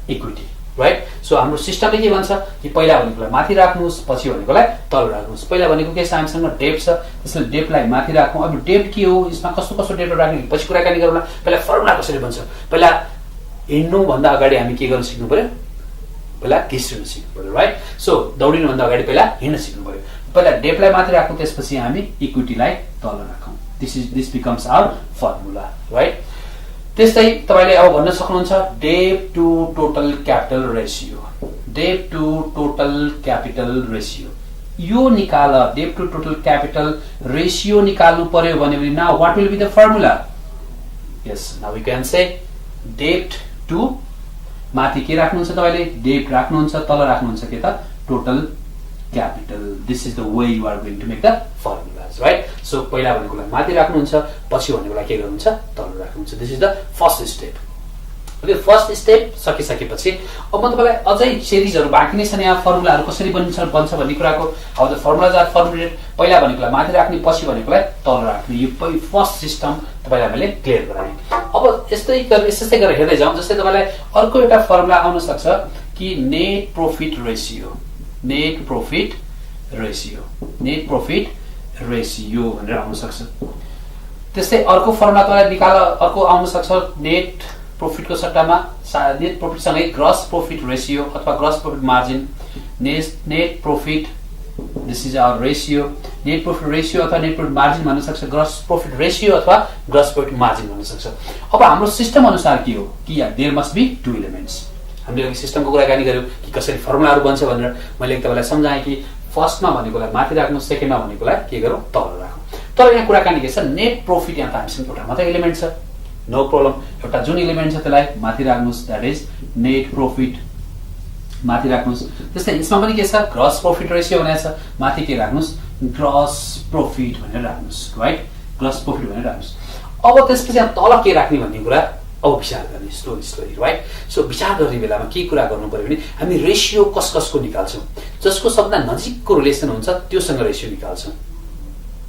इक्विटी, राइट। सो हाम्रो सिस्टमले के भन्छ कि पहिला भनेकोलाई माथि राख्नुहोस्, पछि भनेकोलाई तल राख्नुहोस्। पहिला भनेको के छ? हामीसँग डेब्ट छ, त्यसले डेब्टलाई माथि राखौँ। अब डेब्ट के हो, यसमा कस्तो कस्तो डेब्ट राख्ने पछि कुराकानी गरौँला। पहिला फर्मुला कसरी बन्छ? पहिला हिँड्नुभन्दा अगाडि हामी के गर्न सिक्नु पर्यो? पहिला घिस्रिनु सिक्नु पर्यो, राइट। सो दौडिनुभन्दा अगाडि पहिला हिँड्न सिक्नु पर्यो। पहिला डेब्टलाई माथि राखौँ, त्यसपछि हामी इक्विटीलाई तल राखौँ, this becomes our formula right त्यस्तै तपाईले अब भन्न सक्नुहुन्छ debt to total capital ratio debt to total capital ratio यो निकाल debt to total capital ratio निकाल्नु पर्यो भने now what will be the formula yes now we can say debt to माथि के राख्नुहुन्छ तपाईले डेट राख्नुहुन्छ तल राख्नुहुन्छ के त total capital this is the way you are going to make the formulas right so पहिला भनेकोलाई माथि राख्नुहुन्छ पछि भनेकोलाई के गर्नुहुन्छ तल राख्नुहुन्छ this is the first step okay first step सकिसकेपछि अब म तपाईलाई अझै सिरिजहरु बाँकी नै छन् यहाँ फर्मुलाहरु कसरी बन्छ भन्ने कुराको अब द फर्मुलाज आर फर्मुलेटेड पहिला भनेकोलाई माथि राख्ने पछि भनेकोलाई तल राख्ने यो फर्स्ट सिस्टम तपाईलाई मैले क्लियर गराएँ अब यस्तै गरेर हेर्दै जाउँ जस्तै तपाईलाई अर्को एउटा फर्मुला आउन सक्छ कि net profit ratio net profit ratio भनेर आउन सक्छ त्यस्तै अर्को फर्मुला तपाईलाई निकाल अर्को आउन सक्छ नेट प्रॉफिट को सट्टामा नेट प्रॉफिट सँगै ग्रस प्रॉफिट रेशियो अथवा gross profit margin net profit this is our ratio net profit ratio अथवा नेट प्रॉफिट मार्जिन भन्न सक्छ ग्रस प्रॉफिट रेशियो अथवा ग्रस प्रॉफिट मार्जिन भन्न सक्छ अब हाम्रो सिस्टम अनुसार के हो कि there must be two elements हामीले सिस्टमको कुराकानी गर्यौं कि कसरी फर्मुलाहरु बन्छ भनेर मैले तपाईलाई सम्झाएँ कि फर्स्टमा भनेकोलाई माथि राख्नु सेकेन्डमा भनेकोलाई के गरौँ तल राखौँ तर यहाँ कुराकानी के छ नेट प्रॉफिट यहाँ त हामीसँग एउटा मात्र एलिमेन्ट छ नो प्रब्लम एउटा जुन एलिमेन्ट छ त्यसलाई माथि राख्नुस् दैट इज नेट प्रॉफिट माथि राख्नुस् त्यस्तै यसमा पनि के छ ग्रस प्रॉफिट रेशियो भनेको छ माथि के राख्नुस् ग्रस प्रॉफिट भनेर राख्नुस् राइट ग्रस प्रॉफिट भनेर राख्नुस् अब त्यसपछि यहाँ तल के राख्ने भन्ने कुरा अब विचार गर्ने स्लोली राइट सो विचार गर्ने बेलामा के कुरा गर्नु पर्यो भने हामी रेशियो कसको निकाल्छौं जसको सबभन्दा नजिकको रिलेसन हुन्छ त्योसँग रेशियो निकाल्छौं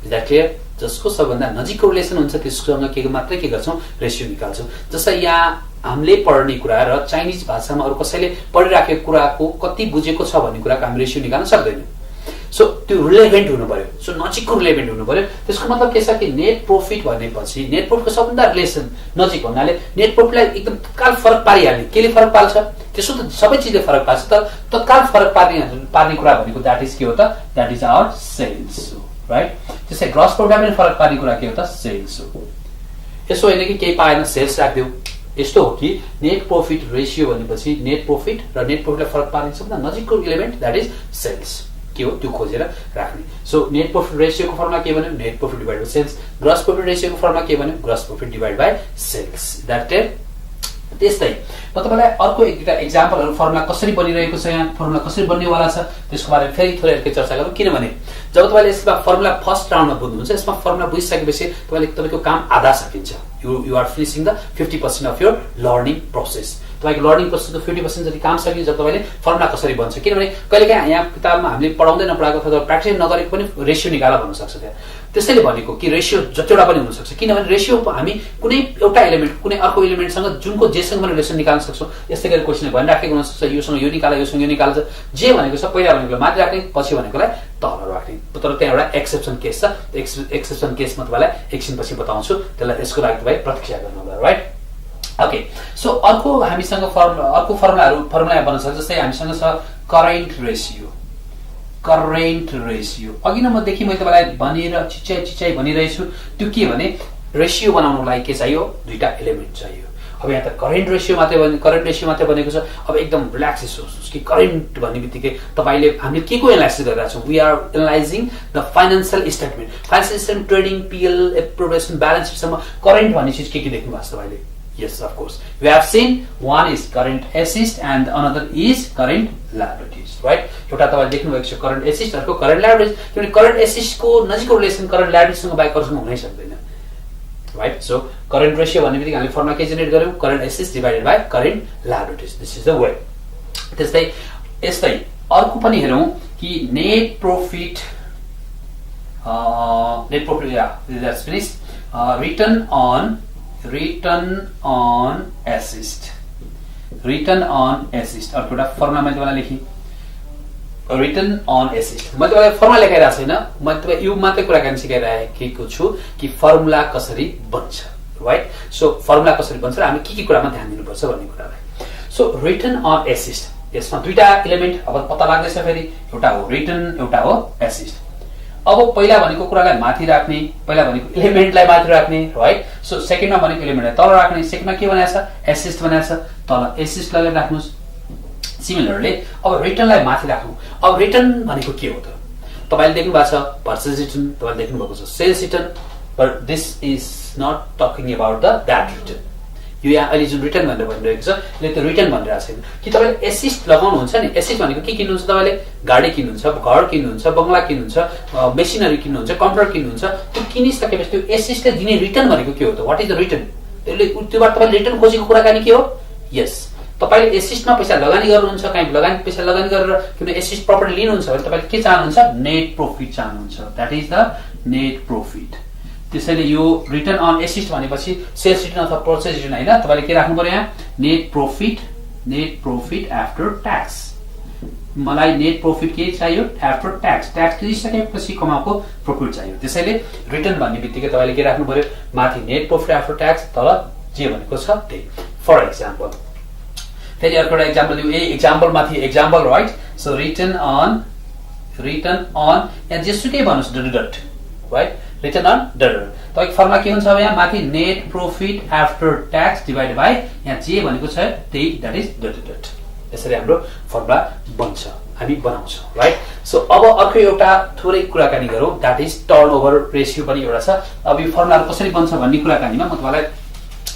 इज दैट क्लियर जसको सबभन्दा नजिकको रिलेसन हुन्छ त्यससँग के मात्रै के गर्छौं रेशियो निकाल्छौं जस्तै यहाँ हामीले पढ्ने कुरा र चाइनिज भाषामा अरु कसैले पढिराखेको कुराको कति बुझेको छ भन्ने कुराको हामी रेशियो निकाल्न सक्दैनौं सो त्यो रिलेभेन्ट हुनु पर्यो सो नजिकको रिलेभेन्ट हुनु पर्यो त्यसको मतलब के छ कि नेट प्रॉफिट भनेपछि नेट प्रॉफिटको सबभन्दा रिलेसन नजिक हुनाले नेट प्रॉफिटलाई एकदम तत्काल फरक पारिहाल्ने केले फरक पाल्छ त्यसो त सबै चीजले फरक पाल्छ तर तत्काल फरक पार्ने कुरा भनेको दैट इज के हो त that is our sales right त्यसै ग्रस प्रॉफिटमा पनि फरक पार्ने कुरा के हो त सेल्स हो यसो हैन कि केही पाएन सेल्स राख्दियौ यस्तो हो कि नेट प्रॉफिट रेशियो भनेपछि नेट प्रॉफिट र नेट प्रॉफिटलाई फरक पार्ने सबभन्दा नजिकको एलिमेन्ट दैट इज सेल्स के हो त्यो खोजेर राख्ने सो नेट प्रॉफिट रेशियो को फर्मुला के भन्यो net profit divided by sales gross profit ratio को फर्मुला के भन्यो gross profit divided by sales that is त्यस्तै म तपाईलाई अर्को एउटा एक्जाम्पलहरु फर्मुला कसरी बनिरहेको छ यहाँ फर्मुला कसरी बन्नेवाला छ त्यसको बारेमा फेरि थोरै अर्कै चर्चा गरौँ किनभने जब तपाईले यसमा फर्मुला फर्स्ट राउन्डमा बुझ्नुहुन्छ यसमा फर्मुला बुझिसकेपछि तपाईको काम आधा सकिन्छ you are finishing the 50% of your learning process तपाईको लर्निङ प्रोसेसको 50% जति काम सकिन्छ जब तपाईले फर्मुला कसरी बन्छ किनभने कहिलेकाहीँ यहाँ किताबमा हामीले पढाउँदै नपढाएको अथवा प्र्याक्टिस नगरेको पनि रेशियो निकाला भन्न सक्छ त्यहाँ त्यसैले भनेको कि रेशियो जतिवटा पनि हुन सक्छ किनभने रेशियो हामी कुनै एउटा एलिमेन्ट कुनै अर्को एलिमेन्टसँग जुनको जेसँग पनि रिलेसन निकाल्न सक्छौं यस्तै गरी क्वेशनले भनिराखेको हुन सक्छ योसँग यो निकाला योसँग यो निकाल्छ जे भनेको छ पहिला भनेको माथि राख्ने पछि भनेकोलाई तल राख्ने तर त्यहाँ एउटा एक्सेप्सन केस छ एक्सेप्सन केसमा तपाईलाई एकछिनपछि बताउँछु त्यसलाई यसको लागि तपाईँ प्रतीक्षा गर्नु होला राइट ओके सो अर्को हामीसँग फर्मुला बन्न सक्छ जस्तै हामीसँग छ करेन्ट रेशियो अघि नै मदेखि मैले तपाईलाई भनेर चिचाइ भनिरहेछु त्यो के भने रेशियो बनाउनको लागि के चाहियो दुईटा एलिमेन्ट चाहियो अब यहाँ त करेन्ट रेशियो मात्रै बनेको छ अब एकदम रिल्याक्स होस् कि करेन्ट भन्ने बित्तिकै तपाईले हामीले के को एनालाइसिस गरिरहेका छौं we are analysing the financial statement trading PL appropriation balance शीटसम्म करेन्ट भन्ने चीज के देख्नु भएको छ तपाईले Yes, of course. We have seen one is current assets and another is current liabilities, right? एउटा तपाईले देख्नु भएको छ current assets अर्को current liabilities किनभने current assets को नजिकको रिलेसन current liabilities सँग बाहेक अरूसँग हुनै सक्दैन right? So current ratio भन्ने बित्तिकै हामीले फर्मुला के जेनेरेट गर्यौं current assets divided by current liabilities. This is the way. त्यस्तै अर्को पनि हेरौं कि net profit that's finished. Return on assist अर्को एउटा फर्मुला मैले तपाईलाई लेखेँ रिटर्न अन एसिस्ट मैले तपाईलाई फर्मुला लेखाइरा छैन म तपाईलाई यो मात्रै कुराकानी सिकाइरहेको छु कि फर्मुला कसरी बन्छ राइट सो फर्मुला कसरी बन्छ र हामी के कुरामा ध्यान दिनुपर्छ भन्ने कुरालाई सो रिटर्न अन एसिस्ट यसमा दुईटा एलिमेन्ट अब पत्ता लाग्दैछ फेरि एउटा हो रिटर्न एउटा हो एसिस्ट अब पहिला भनेको कुरालाई माथि राख्ने, पहिला भनेको एलिमेन्टलाई माथि राख्ने, राइट? सो सेकेन्डमा भनेको एलिमेन्टलाई तल राख्ने, सेकेन्डमा के भनेको छ? एसिस्ट भनेको छ, तल एसिस्टलाई राख्नुस्। सिमिलरली अब रिटर्नलाई माथि राख्नु। अब रिटर्न भनेको के हो त? तपाईले देख्नु भएको छ पर्चेज रिटर्न, तपाईले देख्नु भएको छ sales return, but this is not talking about the that return. यो यहाँ अहिले जुन रिटर्न भनेर भनिरहेको छ यसले त रिटर्न भनिरहेको छैन। कि तपाईले एसिस्ट लगाउनुहुन्छ नि, एसिस्ट भनेको के किन्नुहुन्छ? तपाईले गाडी किन्नुहुन्छ, घर किन्नुहुन्छ, बंगला किन्नुहुन्छ, मेसिनरी किन्नुहुन्छ, कम्प्युटर किन्नुहुन्छ, त्यो किनिसकेपछि त्यो एसिस्टले दिने रिटर्न भनेको के हो त? What is the return? त्यसले त्योबाट तपाईले रिटर्न खोजेको कुराकानी के हो? यस, तपाईले एसिस्टमा पैसा लगानी गर्नुहुन्छ, कहीँ पैसा लगानी गरेर कुनै एसिस्ट प्रपर्टी लिनुहुन्छ भने तपाईले के चाहनुहुन्छ? नेट प्रॉफिट चाहनुहुन्छ। That is the net profit. त्यसैले यो रिटर्न अन एसिस्ट भनेपछि सेल्स रिटर्न अथवा पर्चेज रिटर्न हैन, तपाईले के राख्नु पर्यो यहाँ? Net profit after tax. मलाई नेट प्रॉफिट के चाहियो? After tax. ट्याक्स तिरिसकेपछि कमाएको प्रॉफिट चाहियो। त्यसैले रिटर्न भन्ने बित्तिकै तपाईले के राख्नु पर्यो? माथि नेट प्रॉफिट आफ्टर ट्याक्स, तल जे भनेको छ त्यही। फर एक्जाम्पल फेरि अर्को एउटा एक्जाम्पल दिउँ। ए एक्जाम्पल माथि example, right? So return on यहाँ जेसुकै भन्नुस् dot, right? Return on dot. तपाईको फर्मुला के हुन्छ अब यहाँ? माथि net profit after tax divided by यहाँ जे भनेको छ त्यही, दैट इज डट। यसरी हाम्रो फर्मुला बन्छ, हामी बनाउँछौँ, राइट? सो अब अर्को एउटा थोरै कुराकानी गरौँ, दैट इज टर्नओभर रेशियो पनि एउटा छ। अब यो फर्मुला कसरी बन्छ भन्ने कुराकानीमा म तपाईलाई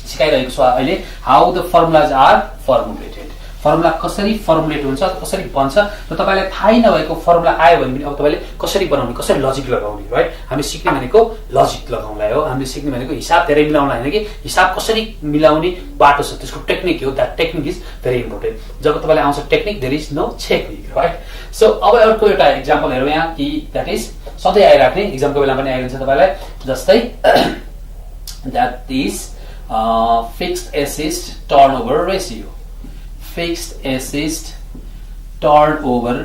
सिकाइरहेको छु अहिले। How the formulas are formulated, formula कसरी फर्मुलेट हुन्छ, कसरी बन्छ र तपाईलाई थाहै नभएको फर्मुला आयो भने पनि अब तपाईले कसरी बनाउने, कसरी लजिक लगाउने, राइट? हामी सिक्ने भनेको लजिक लगाउनलाई हो, हामीले सिक्ने भनेको हिसाब धेरै मिलाउनलाई हैन कि हिसाब कसरी मिलाउने बाटो छ, त्यसको टेक्निक हो। That technique is very important. जब तपाईलाई आउँछ technique, there is no technique, right? So अब अर्को एउटा एक्जाम्पल हेरौँ यहाँ कि दैट इज सधैँ आइराख्ने एक्जामको बेला पनि आइरहन्छ तपाईलाई, जस्तै that is fixed assist turnover ratio. Fixed assist turnover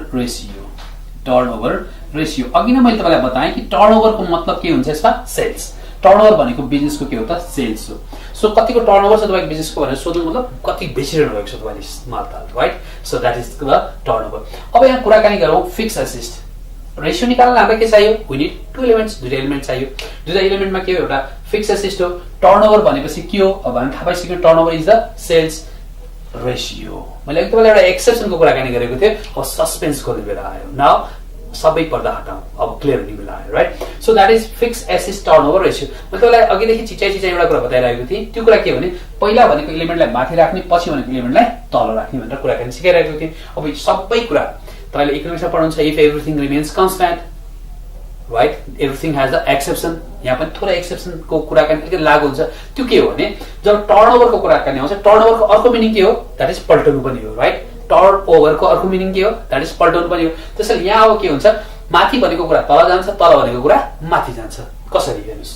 ratio अघि नै मैले तपाईलाई बताएँ कि टर्नओभरको मतलब के हुन्छ? यसमा सेल्स। टर्नओभर भनेको बिजनेसको के हो त? सेल्स हो। सो कतिको टर्नओभर छ तपाईको बिजनेसको भनेर सोध्नु मतलब कति बेचिरहनु भएको छ तपाईले मालताल, right? So that is the turnover. अब यहाँ कुराकानी गरौँ फिक्स्ड एसिस्ट रेशियो निकाल्न हामीलाई के चाहियो? वी नीड टु एलिमेन्ट्स, दुईटा एलिमेन्ट चाहियो। दुईटा एलिमेन्टमा के हो? एउटा फिक्स्ड एसिस्ट हो। टर्नओभर भनेपछि के हो? अब हामी थाहा पाइसक्यौँ turnover is the sales ratio. मैले एक तपाईलाई एउटा एक्सेप्सनको कुराकानी गरेको थिएँ, अब सस्पेन्स खोल्ने बेला आयो। नाउ सबै पर्दा हटाउँ, अब क्लियर हुने बेला आयो, right? So that is fixed assist turnover ratio. मैले तपाईलाई अघिदेखि चिचाइ एउटा कुरा बताइरहेको थिएँ। त्यो कुरा के भने पहिला भनेको एलिमेन्टलाई माथि राख्ने, पछि भनेको एलिमेन्टलाई तल राख्ने भनेर कुराकानी सिकाइरहेको थिएँ। अब सबै कुरा तपाईले इकोनोमिक्समा पढाउनुहुन्छ। If everything remains constant, right? Everything has the exception. यहाँ पनि थोरै एक्सेप्सनको कुराकानी अलिकति लागु हुन्छ। त्यो के हो भने जब टर्नओभरको कुराकानी आउँछ, टर्नओभरको अर्को मिनिङ के हो? दैट इज पल्टाउनु पनि हो, राइट? टर्नओभरको अर्को मिनिङ के हो? दैट इज पल्टाउनु पनि हो। त्यसैले यहाँ अब के हुन्छ? माथि भनेको कुरा तल जान्छ, तल भनेको कुरा माथि जान्छ। कसरी हेर्नुस्?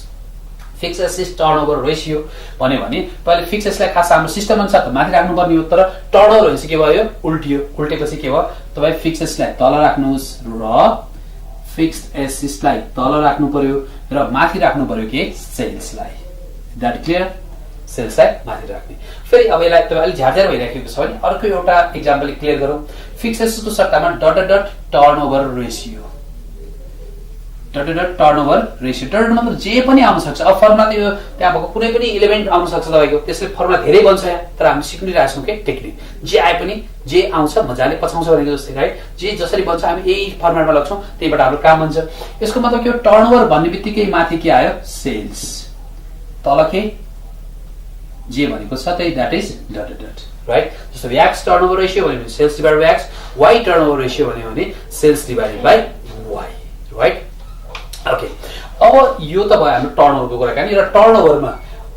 फिक्स्ड एसिस्ट टर्नओभर रेशियो भन्यो भने पहिले फिक्स्ड एसिस्टलाई खास हाम्रो सिस्टम अनुसार त माथि राख्नु पर्ने हो, तर टर्नओभर भनेपछि के भयो? उल्टियो। उल्टेपछि के भयो? तपाई फिक्स्ड एसिस्टलाई तल राख्नुस् र फिक्स्ड एसिस्टलाई तल राख्नु पर्यो र माथि राख्नु पर्यो के? सेल्सलाई। That clear? सेल्सलाई माथि राख्ने। फेरि अब यसलाई तपाईँ अलि झ्याझ्यार भइराखेको छ भने अर्को एउटा एक्जाम्पल क्लियर गरौँ। फिक्स्ड एसिस्टको सट्टामा dot turnover ratio. Dot turnover ratio. Dot मतलब जे पनि आउन सक्छ। अब फर्मुला त्यो त्यहाँ भएको कुनै पनि एलिमेन्ट आउन सक्छ तपाईको, त्यसले फर्मुला धेरै बन्छ यहाँ, तर हामी सिक्निरहेको छौँ के? टेक्निक। जे आए पनि जे आउँछ मजाले पछाउँछ भनेको जस्तै, राइट? जे जसरी बन्छ हामी यही फर्मुलामा लाग्छौँ, त्यहीबाट हाम्रो काम बन्छ। यसको मतलब के हो? टर्नओभर भन्ने बित्तिकै माथि के आयो? सेल्स। तल के? जे भनेको छ त्यही, दैट इज डट, राइट? जस्तो एक्स टर्नओभर रेशियो भन्यो भने sales divided by X, Y turnover ratio भन्यो भने sales divided by Y, right? Okay, अब यो त भयो हाम्रो टर्नओभरको कुराकानी। र टर्नओभरमा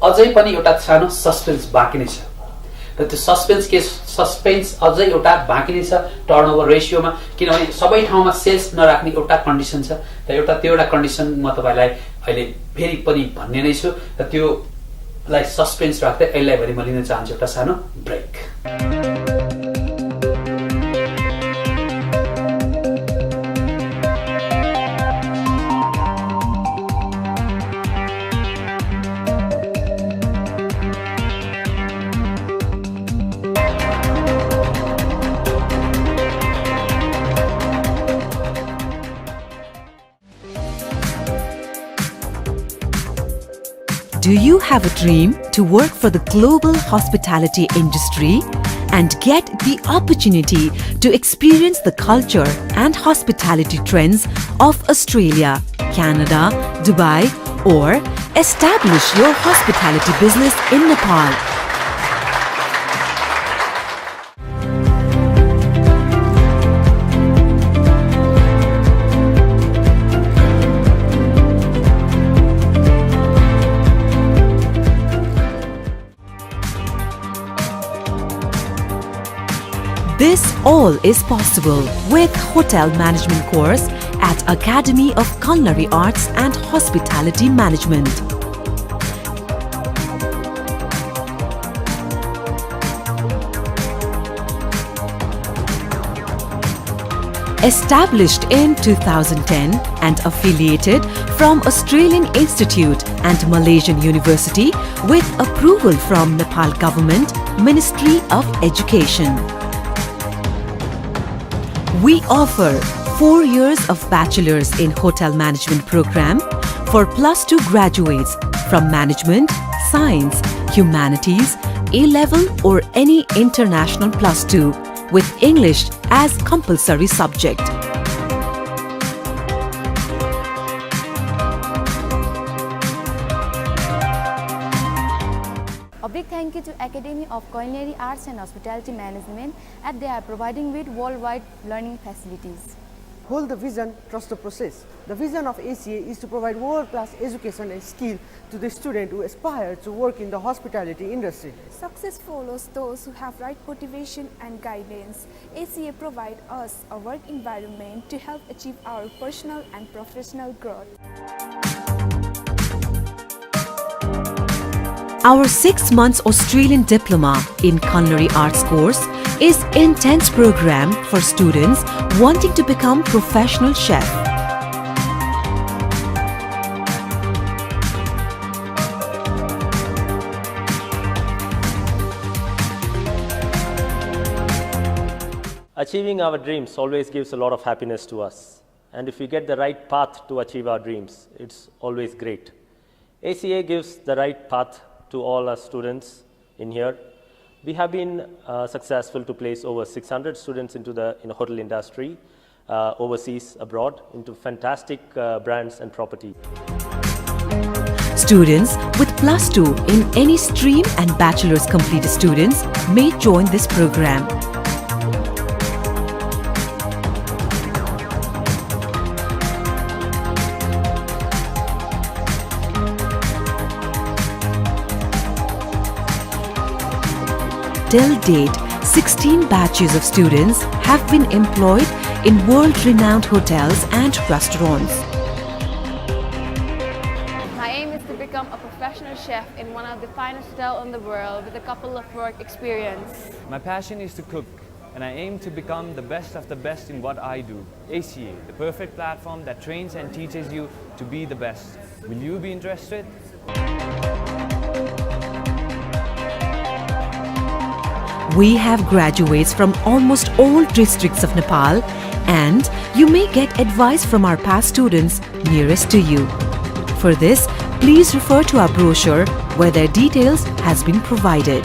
अझै पनि एउटा सानो सस्पेन्स बाँकी नै छ, र त्यो सस्पेन्स अझै एउटा बाँकी नै छ टर्नओभर रेशियोमा। किनभने सबै ठाउँमा सेल्स नराख्ने एउटा कन्डिसन छ, र त्यो एउटा कन्डिसन म तपाईलाई अहिले फेरि पनि भन्ने नै छु, र त्योलाई सस्पेन्स राख्दै अहिले भरि म लिन चाहन्छु एउटा सानो brake. Do you have a dream to work for the global hospitality industry and get the opportunity to experience the culture and hospitality trends of Australia, Canada, Dubai, or establish your hospitality business in Nepal? This all is possible with Hotel Management course at Academy of Culinary Arts and Hospitality Management. Established in 2010 and affiliated from Australian Institute and Malaysian University with approval from Nepal Government, Ministry of Education. We offer 4 years of Bachelor's in Hotel Management program for +2 graduates from Management, Science, Humanities, A-Level or any international +2 with English as compulsory subject. A big thank you to Academy of Culinary Arts and Hospitality Management as they are providing with worldwide learning facilities. Hold the vision, trust the process. The vision of ACA is to provide world-class education and skill to the student who aspire to work in the hospitality industry. Success follows those who have right motivation and guidance. ACA provides us a work environment to help achieve our personal and professional growth. Our 6 months Australian Diploma in Culinary Arts course is intense program for students wanting to become professional chef. Achieving our dreams always gives a lot of happiness to us. And if we get the right path to achieve our dreams, it's always great. ACA gives the right path to all our students in here. We have been successful to place over 600 students into the hotel industry, overseas, abroad, into fantastic brands and property. Students with +2 in any stream and bachelor's completed students may join this program. Till date, 16 batches of students have been employed in world-renowned hotels and restaurants. My aim is to become a professional chef in one of the finest hotels in the world with a couple of work experience. My passion is to cook, and I aim to become the best of the best in what I do. ACA, the perfect platform that trains and teaches you to be the best. Will you be interested? We have graduates from almost all districts of Nepal, and you may get advice from our past students nearest to you. For this, please refer to our brochure where their details has been provided.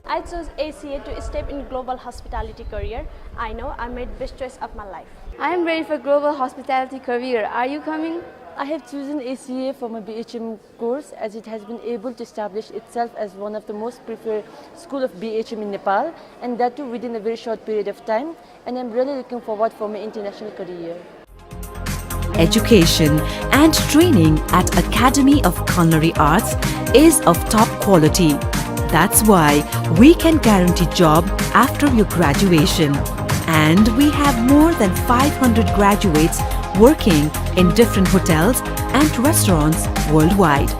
I chose ACA to step in global hospitality career. I know I made best choice of my life. I am ready for global hospitality career. Are you coming? I have chosen ACA for my BHM course as it has been able to establish itself as one of the most preferred school of BHM in Nepal, and that too within a very short period of time, and I'm really looking forward for my international career. Education and training at Academy of Culinary Arts is of top quality. That's why we can guarantee job after your graduation. And we have more than 500 graduates working in different hotels and restaurants worldwide.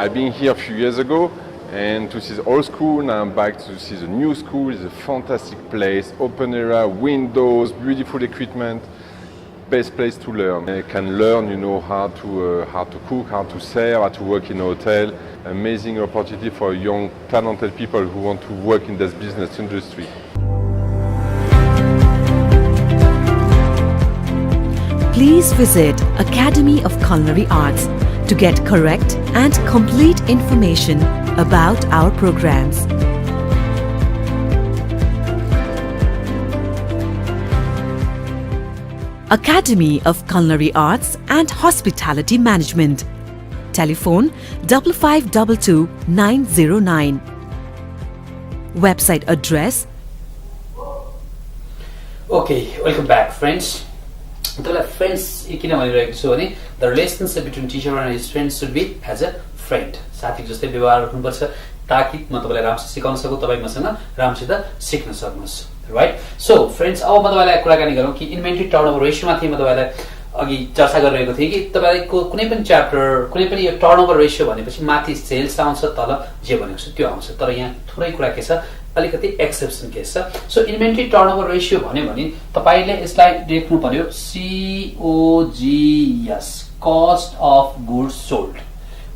I've been here a few years ago and to see the old school. Now I'm back to see the new school. It's a fantastic place, open area, windows, beautiful equipment. Best place to learn. I can learn, how to cook, how to serve, how to work in a hotel. Amazing opportunity for young, talented people who want to work in this business industry. Please visit Academy of Culinary Arts to get correct and complete information about our programs. Academy of Culinary Arts and Hospitality Management. Telephone 5522 909. Website address. Okay, welcome back, friends. Friends, the relationship between teacher and his friends should be as a friend. साथी जस्तै व्यवहार हुनुपर्छ ताकि म तपाईलाई राम्रोसित सिकाउन सकु, तपाई मसँग राम्रोसित सिक्न सक्नुस्, राइट? सो फ्रेन्ड्स, अब म तपाईलाई कुराकानी गरौँ कि इन्भेन्ट्री टर्नओभर रेशियोमा थिए म तपाईलाई अघि चर्चा गरिरहेको थिएँ कि तपाईको कुनै पनि च्याप्टर, कुनै पनि यो टर्नओभर रेशियो भनेपछि माथि सेल्स आउँछ, तल जे भनेको छ त्यो आउँछ। तर यहाँ थोरै कुरा के छ, अलिकति एक्सेप्सन केस छ। सो इन्भेन्ट्री टर्नओभर रेशियो भन्यो भने तपाईले यसलाई लेख्नु पर्यो COGS, cost of goods sold.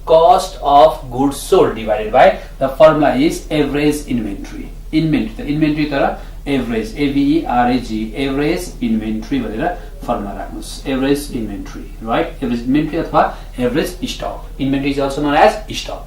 Cost of goods sold divided by the formula is average inventory. Inventory तर average, AVERAG, average inventory भनेर formula राख्नुस्, average inventory, right? Average inventory अथवा average stock. Inventory is also known as stock.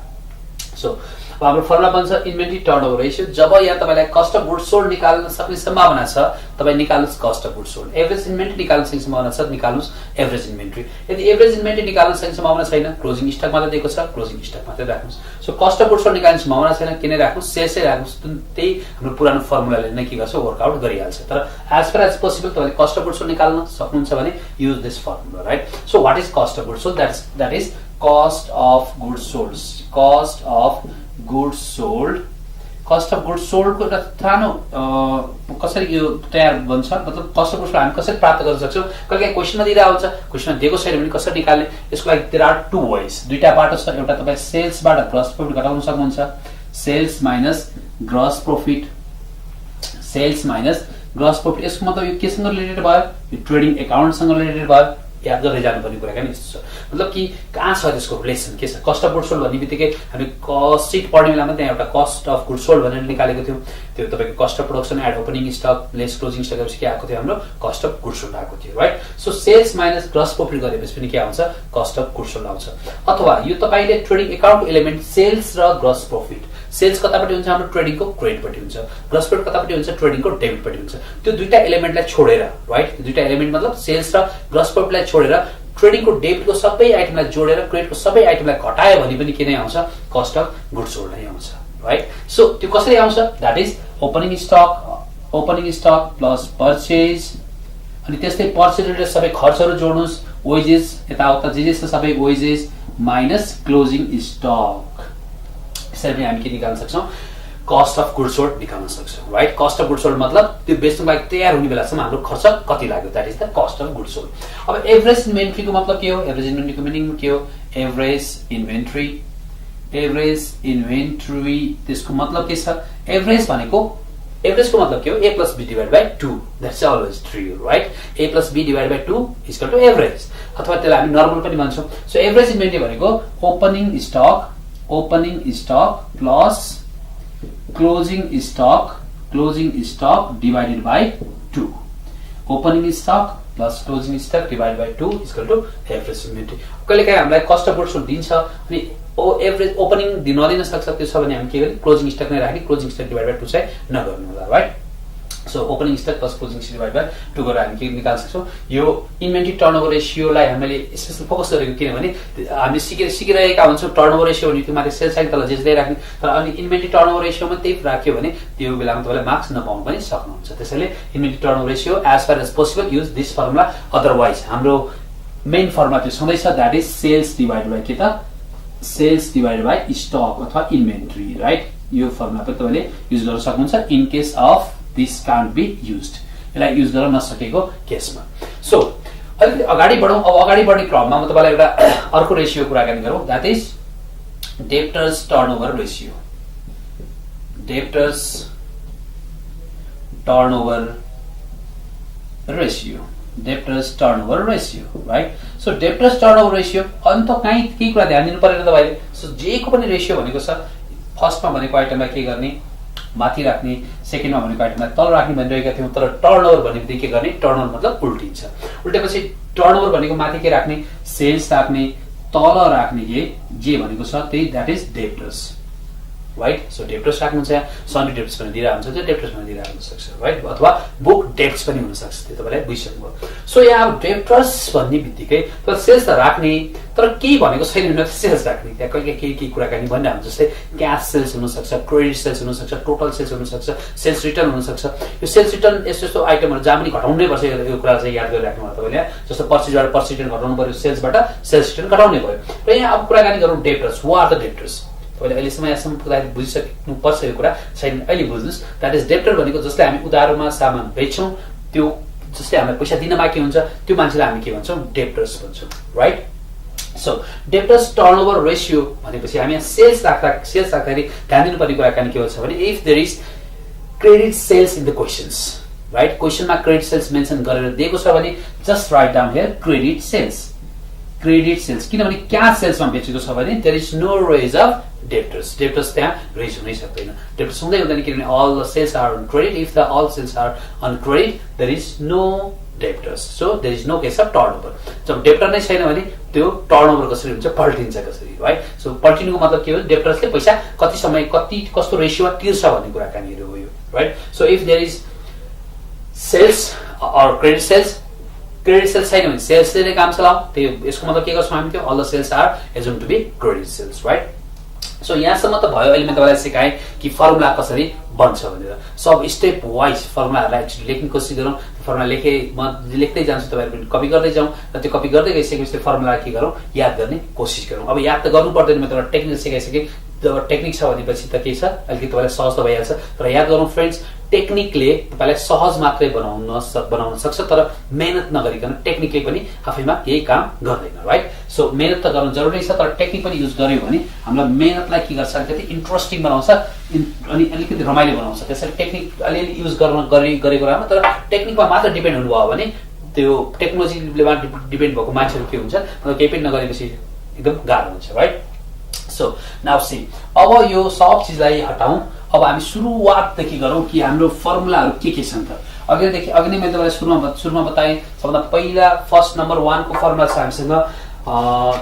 So अब हाम्रो formula बन्छ inventory turnover ratio. जब यहाँ तपाईलाई cost of goods sold निकाल्न सक्ने सम्भावना छ, तपाई निकाल्नुस् cost of goods sold. Average inventory निकाल्न सक्ने सम्भावना छ, निकाल्नुस् एभरेज इन्भेन्ट्री। यदि एभरेज इन्भेन्ट्री निकाल्न सक्ने सम्भावना छैन, क्लोजिङ स्टक मात्र दिएको छ, क्लोजिङ स्टक मात्र राख्नुस्। So cost of goods sold निकाल्ने सम्भावना छैन, किन राख्नुस्, सेल्सै राख्नुस्। त्यही हाम्रो पुरानो फर्मुलाले नै के गर्छ, वर्कआउट गरिहाल्छ। तर एज फार एज पोसिबल तपाईले कस्ट अफ गुड्स सोल्ड निकाल्न सक्नुहुन्छ भने use this formula, right? So what is cost of goods sold? That is cost of goods sold. Cost of goods sold, cost of goods sold को एउटा सानो कसरी यो तयार बन्छ, मतलब कस्ट अफ गुड्स हामी कसरी प्राप्त गर्न सक्छौं? कहिले क्वेशनमा दिइरा हुन्छ, क्वेशनमा दिएको छैन भने कसरी निकाल्ने, यसको लागि देयर आर टु वेज, दुईटा बाटो छ। एउटा तपाई सेल्सबाट ग्रस प्रॉफिट घटाउन सक्नुहुन्छ, sales minus gross profit, sales minus gross profit. यसको मतलब यो केसँग रिलेटेड भयो, यो ट्रेडिङ अकाउन्टसँग रिलेटेड भयो। याद गर्दै जानुपर्ने कुरा के यस्तो छ, मतलब कि कहाँ छ त्यसको रिलेसन के छ। कस्ट अफ गुड्स सोल्ड भन्ने बित्तिकै हामी कस्ट सिट पढ्ने बेलामा त्यहाँ एउटा कस्ट अफ गुड्स सोल्ड भनेर निकालेको थियौँ। त्यो तपाईको cost of production add opening stock less closing stock गरेपछि के आएको थियो, हाम्रो कस्ट अफ गुड्स सोल्ड आएको थियो, right? So sales minus gross profit गरेपछि पनि के आउँछ, कस्ट अफ गुड्स सोल्ड आउँछ। अथवा यो तपाईले ट्रेडिङ अकाउन्ट एलिमेन्ट सेल्स र ग्रस प्रॉफिट, सेल्स कतापट्टि हुन्छ, हाम्रो ट्रेडिङको क्रेडिटपट्टि हुन्छ, ग्रस प्रॉफिट कतापट्टि हुन्छ, ट्रेडिङको डेबिटपट्टि हुन्छ। त्यो दुईटा एलिमेन्टलाई छोडेर, राइट? त्यो दुईटा एलिमेन्ट मतलब सेल्स र ग्रस प्रॉफिटलाई छोडेर ट्रेडिङको डेबिटको सबै आइटमलाई जोडेर क्रेडिटको सबै आइटमलाई घटायो भने पनि के नै आउँछ, कस्ट अफ गुड्स सोल्ड नै आउँछ, राइट? सो त्यो कसरी आउँछ? That is opening stock plus purchase, अनि त्यस्तै परचेज रिलेटेड सबै खर्चहरु जोड्नुस्, वेजेस यताउता जे छ सबै वेजेस माइनस क्लोजिङ स्टक। यसरी हामी के निकाल्न सक्छौं, कस्ट अफ गुड्स सोल्ड निकाल्न सक्छौं, right? Cost of goods sold मतलब त्यो बेच्नको लागि तयार हुने बेलासम्म हाम्रो खर्च कति लाग्यो, that is the cost of goods sold. अब एभरेज इन्भेन्ट्रीको मतलब के हो? एभरेज इन्भेन्ट्रीको मिनिङ के हो? एभरेज इन्भेन्ट्री त्यसको मतलब के छ? एभरेज भनेको, एभरेजको मतलब के हो? A plus B divided by 2, that's always true, right? A plus B divided by 2 is equal to average, अथवा त्यसलाई हामी नर्मल पनि भन्छौं। सो एभरेज इन्भेन्ट्री भनेको opening stock plus closing stock divided by 2। Opening stock plus closing stock divided by 2 is equal to average inventory. कहिलेकाहीँ हामीलाई cost of goods sold दिन्छ अनि एभरेज ओपनिङ नदिन सक्छ, त्यसो भने हामी के गर्ने, क्लोजिङ स्टक नै राख्ने, क्लोजिङ स्टक डिवाइड बाइ 2 चाहिँ नगर्नु होला, right? So opening stock plus closing stock divide by 2 गरेर हामी के निकाल्न सक्छौं, यो इन्भेन्ट्री टर्नओभर रेशियोलाई हामीले स्पेशल फोकस गरेको किनभने हामी सिकिरहेका हुन्छौं टर्नओभर रेशियो भने त्यो माथि सेल्स साइड तल जेस्दै राख्ने, तर अनि इन्भेन्ट्री टर्नओभर रेशियोमा त्यही राख्यो भने त्यो बेलामा तपाईले मार्क्स नपाउनु पनि सक्नुहुन्छ। त्यसैले inventory turnover ratio as far as possible use this formula, otherwise हाम्रो मेन फर्मुला त्यो छँदै छ, that is sales divided by के त, सेल्स डिवाइडेड बाइ स्टक अथवा इन्भेन्ट्री, राइट? यो फर्मुला पनि तपाईले युज गर्न सक्नुहुन्छ in case of this can't be used, यसलाई युज गर्न नसकेको केसमा। सो अलिकति अगाडि बढौं। अब अगाडि बढ्ने क्रममा म तपाईलाई एउटा अर्को रेशियो कुराकानी गरौँ, that is debtors turnover ratio, debtors turnover ratio, debtors turnover ratio, right? So debtors turnover ratio अनि त कहीँ केही कुरा ध्यान दिनु पर्यो तपाईले। सो जेको पनि रेशियो भनेको छ फर्स्टमा भनेको आइटमलाई के गर्ने माथि राख्ने, सेकेन्डमा भनेको आइटमलाई तल राख्ने भनिरहेका थियौँ, तर टर्नओभर भनेको के गर्ने, टर्नओभर मतलब उल्टिन्छ। उल्टेपछि टर्नओभर भनेको माथि के राख्ने, सेल्स राख्ने, तल राख्ने के जे भनेको छ त्यही that is debtors, right? So debtors राख्नुहुन्छ, सन्डे डेप्टर्स पनि दिइरहेको हुन्छ, त्यो डेप्टर्स पनि दिइरहेको हुन सक्छ, राइट? अथवा बुक डेप्ट्स पनि हुन सक्छ, त्यो तपाईलाई बुझिसक्नुभयो। सो यहाँ डेप्टर्स भन्ने बित्तिकै तर सेल्स त राख्ने, तर केही भनेको छैन न सेल्स राख्ने, त्यहाँ केही कुराकानी भनिरहेको हुन्छ, जस्तै क्यास सेल्स हुन सक्छ, क्रेडिट सेल्स हुन सक्छ, टोटल सेल्स हुन सक्छ, सेल्स रिटर्न हुन सक्छ। यो सेल्स रिटर्न यस्तो यस्तो आइटमहरु जहाँ पनि घटाउनै पर्छ, यो कुरा चाहिँ याद गरिराख्नु होला तपाईले। जस्तो पर्चेजबाट पर्चेज रिटर्न घटाउनु पर्यो, सेल्सबाट सेल्स रिटर्न घटाउनै पर्यो। र यहाँ अब कुराकानी गरौँ debtors, who are the debtors. तपाईले अहिलेसम्म यहाँसम्म पुग्दाखेरि बुझिसक्नु पर्छ यो कुरा, सायद अहिले बुझ्नुस्। द्याट इज डेप्टर भनेको जसले हामी उधारोमा सामान बेच्छौं, त्यो जसले हामीलाई पैसा दिन बाँकी हुन्छ त्यो मान्छेलाई हामी के भन्छौं, डेप्टर्स भन्छौं, right? So debtors turnover ratio भनेपछि हामी यहाँ सेल्स राख्दाखेरि ध्यान दिनुपर्ने कुराकानी के छ भने if there is credit sales in the questions, right? क्वेशनमा क्रेडिट सेल्स मेन्सन गरेर दिएको छ भने just write down here credit sales, credit sales. किनभने क्याश सेल्समा बेचेको छ भने there is no raise of debtors, debtors त्यहाँ रेज हुनै सक्दैन। डेप्टर्स हुँदै हुँदैन किनभने all the sales are on credit. If the all sales are on credit there is no debtors, so there is no case of turnover. जब debtor नै छैन भने त्यो टर्नओभर कसरी हुन्छ, पल्टिन्छ कसरी, राइट? सो पल्टिनुको मतलब के हो, डेप्टर्सले पैसा कति समय कति कस्तो रेशियोमा तिर्छ भन्ने कुराकानीहरु हो यो, right? So if there is sales or credit sales, credit sales छैन भने सेल्सले नै काम चलाऊ, त्यो यसको मतलब के गर्छौं हामी, त्यो all the sales are assume to be credit sales, right? So यहाँसम्म त भयो। अहिले मैले तपाईलाई सिकाएँ कि फर्मुला कसरी बन्छ भनेर। सब स्टेप वाइज फर्मुलाहरुलाई एक्चुअली लेख्ने कोसिस गरौँ। फर्मुला म लेख्दै जान्छु, तपाईहरु पनि कपी गर्दै जाउँ, र त्यो कपी गर्दै गइसकेपछि फर्मुला के गरौँ, याद गर्ने कोसिस गरौँ। अब याद त गर्नु पर्दैन, म तपाईलाई टेक्निक सिकाइसकेँ। जब टेक्निक छ भनेपछि त के छ, अलिकति तपाईलाई सहज त भइहाल्छ। तर याद गरौँ फ्रेन्ड्स, टेक्निकले तपाईलाई सहज मात्रै बनाउन सक्छ, तर मेहनत नगरिकन टेक्निकले पनि आफैमा केही काम गर्दैन, राइट? सो मेहनत त गर्नु जरुरी छ, तर टेक्निक पनि युज गर्यो भने हामीलाई मेहनतलाई के गर्छ, अलिकति इन्ट्रेस्टिङ बनाउँछ अनि अलिकति रमाइलो बनाउँछ। त्यसैले टेक्निक अलिअलि युज गरेको राम्रो, तर टेक्निकमा मात्र डिपेन्ड हुनुभयो भने त्यो टेक्नोलोजीमा डिपेन्ड भएको मान्छेहरू के हुन्छ, मतलब केही पनि नगरेपछि एकदम गाह्रो हुन्छ, राइट? सो नाउ सी, अब यो सब चीजलाई हटाउँ। अब हामी सुरुवातदेखि गरौँ कि हाम्रो फर्मुलाहरू के छन् त। अघि नै मैले तपाईलाई सुरुमा बताएँ, सबभन्दा पहिला फर्स्ट नम्बर 1 को फर्मुला छ हामीसँग,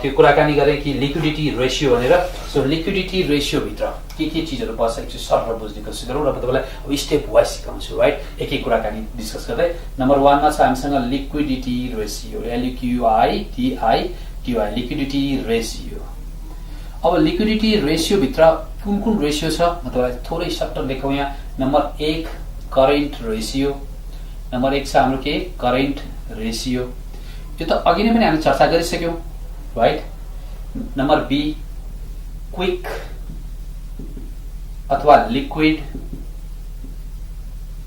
त्यो कुराकानी गरे कि लिक्विडिटी रेशियो भनेर। सो लिक्विडिटी रेशियो भित्र के चीजहरु पर्छ एकचोटी सरल बुझ्ने कोसिस गरौँ, र म तपाईलाई अब स्टेप वाइज सिकाउँछु, राइट? एक एक कुराकानी डिस्कस गर्दै। नम्बर 1 मा छ हामीसँग liquidity ratio, LQIDITI, liquidity ratio. अब लिक्विडिटी रेशियो भित्र कुन रेशियो छ म तपाईलाई थोरै सट्ट लेखौँ यहाँ। नम्बर 1 करेन्ट रेशियो, नम्बर 1 छ हाम्रो के, करेन्ट रेशियो। यो त अघि नै पनि हामीले चर्चा गरिसक्यौं, राइट? नम्बर बी क्विक अथवा लिक्विड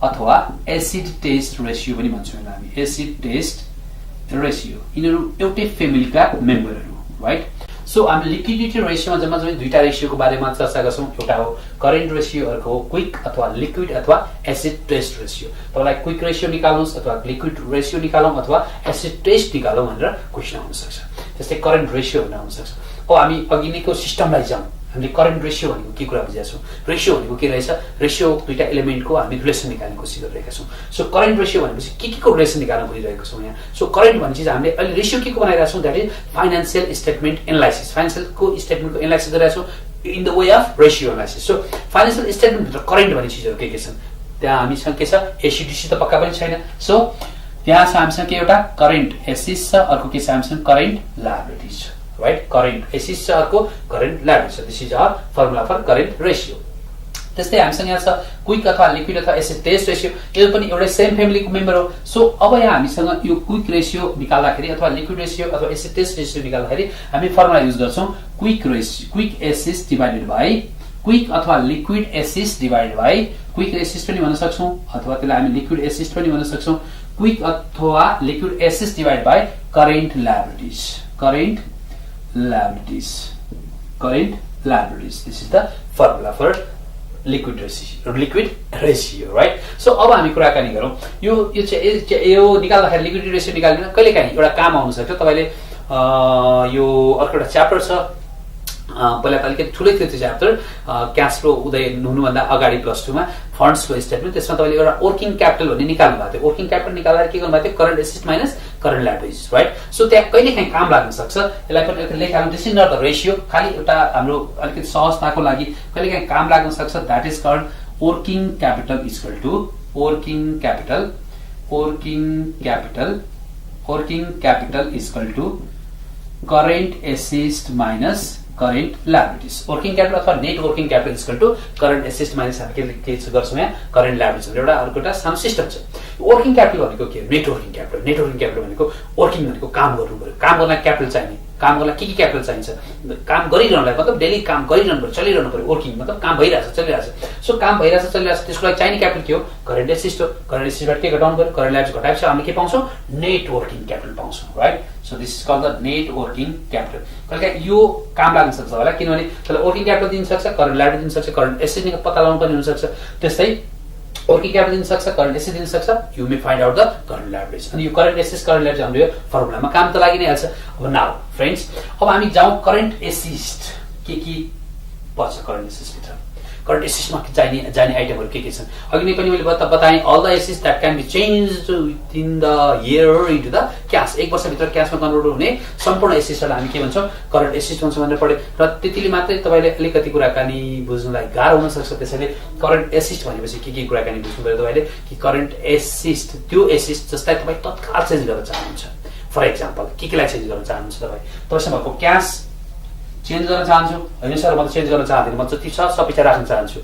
अथवा एसिड टेस्ट रेशियो पनि भन्छौँ हामी, एसिड टेस्ट रेशियो। यिनीहरू एउटै फ्यामिलीका मेम्बरहरू, राइट? सो हामी लिक्विडिटी रेशियोमा जम्मा दुईटा रेशियोको बारेमा चर्चा गर्छौं। एउटा हो करेन्ट रेशियो, अर्को हो क्विक अथवा लिक्विड अथवा एसिड टेस्ट रेशियो। तपाईलाई क्विक रेशियो निकाल्नुस् अथवा लिक्विड रेशियो निकालौं अथवा एसिड टेस्ट निकालौं भनेर क्वेशन आउन सक्छ। त्यस्तै करेन्ट रेशियो भनेर आउन सक्छ। अब हामी अघि नैको सिस्टमलाई जाउँ। हामीले करेन्ट रेशियो भनेको के कुरा बुझेका छौं? रेशियो भनेको के रहेछ? रेशियो दुईटा एलिमेन्टको हामी रिलेसन निकाल्ने कोसिस गरिरहेका छौं। सो करेन्ट रेशियो भनेपछि के को रिलेसन निकाल्न खोजिरहेका छौं यहाँ। सो करेन्ट भन्ने चीज हामीले अहिले रेशियो के को बनाइरहेका छौं? That is financial statement analysis. फाइनान्शियलको स्टेटमेन्टको एनालाइसिस गरिरहेका छौं in the way of ratio analysis. So financial statement भित्र करेन्ट भन्ने चीजहरु के छन्? त्यहाँ हामीसँग के छ? एसिडिसी त पक्का पनि छैन। सो त्यहाँ छ हामीसँग के एउटा करेन्ट एसिस छ, अर्को के छ हामीसँग करेन्ट लायबिलिटीज छ, राइट? करेन्ट एसिस छ, अर्को करेन्ट लायबिलिटी छ। This is our formula for current ratio. त्यस्तै हामीसँग यहाँ छ क्विक अथवा लिक्विड अथवा एसिड टेस्ट रेशियो। यो पनि एउटै सेम फ्यामिलीको मेम्बर हो। सो अब यहाँ हामीसँग यो क्विक रेशियो निकाल्दाखेरि अथवा लिक्विड रेशियो अथवा एसिड टेस्ट रेशियो निकाल्दाखेरि हामी फर्मुला युज गर्छौं क्विक एसिस डिवाइडेड बाइ क्विक अथवा लिक्विड एसिस डिवाइडेड बाइ क्विक एसिस पनि भन्न सक्छौं अथवा त्यसलाई हामी लिक्विड एसिस पनि भन्न सक्छौं। क्विक अथवा लिक्विड एसिस divided by current liabilities, current liabilities. This is the formula for liquid ratio, right? So अब हामी कुराकानी गरौँ यो निकाल्दाखेरि लिक्विडिटी रेशियो निकाल्न कहिलेकाहीँ एउटा काम आउन सक्छ तपाईले यो अर्को एउटा च्याप्टर छ पहिला त अलिकति ठुलै थियो त्यो च्याप्टर क्याश फ्लो उदय हुनुभन्दा अगाडि +2 मा फन्ड्स फ्लो स्टेटमेन्ट त्यसमा तपाईले एउटा वर्किङ क्यापिटल भन्ने निकाल्नु भएको थियो वर्किङ क्यापिटल निकाल्दा के गर्नु भएको थियो current asset minus current liabilities right so त्यहाँ कहिलेकाहीँ काम लाग्न सक्छ यसलाई पनि लेखाउनु this is not the ratio खाली एउटा हाम्रो अलिकति सहजताको लागि कहिलेकाहीँ काम लाग्न सक्छ that is called working capital equal to working capital equal to current asset minus current liabilities. Working capital अथवा net working capital is equal to current assets minus हामी के गर्छौं यहाँ current liabilities भनेर एउटा अर्को एउटा सानो सिस्टम छ. वर्किङ क्यापिटल भनेको के नेट वर्किङ क्यापिटल भनेको वर्किङ भनेको काम गर्नु पर्यो काम गर्न क्यापिटल चाहिने काम गर्न के क्यापिटल चाहिन्छ काम गरिरहनलाई मतलब डेली काम गरिरहनु पर्यो चलिरहनु पर्यो वर्किङ मतलब काम भइरहेछ चलिरहेछ सो काम भइरहेछ चलिरहेछ त्यसको लागि चाहिने क्यापिटल के हो करन्ट एसेट हो करन्ट एसेटबाट के घटाउनु पर्यो करन्ट लायबिलिटी घटाएपछि हामीले के पाउँछौं नेट वर्किङ क्यापिटल पाउँछौं right so this is called the net working capital कहिलेकाहीँ यो काम लाग्न सक्छ होला किनभने त्यसले वर्किङ क्यापिटल दिन सक्छ करन्ट लायबिलिटी दिन सक्छ करन्ट एसेट नि पत्ता लगाउनु पनि हुन सक्छ त्यस्तै वर्किङ क्यापिटल दिन सक्छ करन्ट एसेट दिन सक्छ you may find out the current liabilities अनि यो करन्ट एसेट करन्ट लायबिलिटी हाम्रो यो फर्मुलामा काम त लागि नै हाल्छ अब नाउ फ्रेन्ड्स अब हामी जाउँ करन्ट एसेट के पर्छ करन्ट एसेट भित्र करन्ट एसेटमा जाने आइटमहरु के छन् अघि नै पनि मैले बताएँ all the assets that can be changed within the year into the cash एक वर्ष भित्र क्याशमा कन्भर्ट हुने सम्पूर्ण एसेट्सलाई हामी के भन्छौं करन्ट एसेट भन्छौं भनेर पढे र त्यतिले मात्रै तपाईले अलिकति कुराकानी बुझ्नलाई गाह्रो हुन सक्छ त्यसैले करन्ट एसेट भनेपछि के कुराकानी बुझ्नु पर्यो तपाईले कि करन्ट एसेट त्यो एसेट जसलाई तपाई तत्काल चेन्ज गर्न चाहनुहुन्छ फर एक्जाम्पल केलाई चेन्ज गर्न चाहनुहुन्छ तपाईसँग भएको क्याश चेन्ज गर्न चाहन्छु हैन सर म त चेन्ज गर्न चाहदिन म जति छ सबै पैसा राख्न चाहन्छु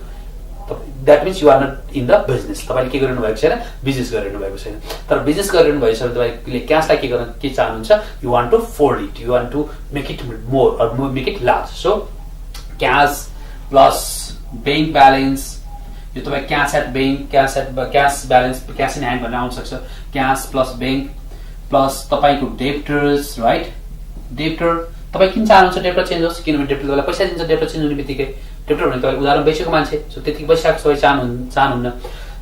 that means you are not in the business तपाईले के गरिरहनु भएको छैन बिजनेस गरिरहनु भएको छैन तर बिजनेस गरिरहनु भएको छ तपाईले क्याशलाई के चाहनुहुन्छ you want to fold it you want to make it more or make it large so cash plus bank balance यो तपाई cash at bank cash balance cash in hand भन्ने आउन सक्छ क्याश प्लस बैंक प्लस तपाईको debtors right debtor तपाई किन चाहनुहुन्छ debtor change होस् किनभने डेब्टर तपाईलाई पैसा दिन्छ डेब्टर चेन्ज हुने बित्तिकै डेब्टर भने तपाईले उधारो बेचेको मान्छे सो त्यतिकै पैसा सबै चाहनुहुन्न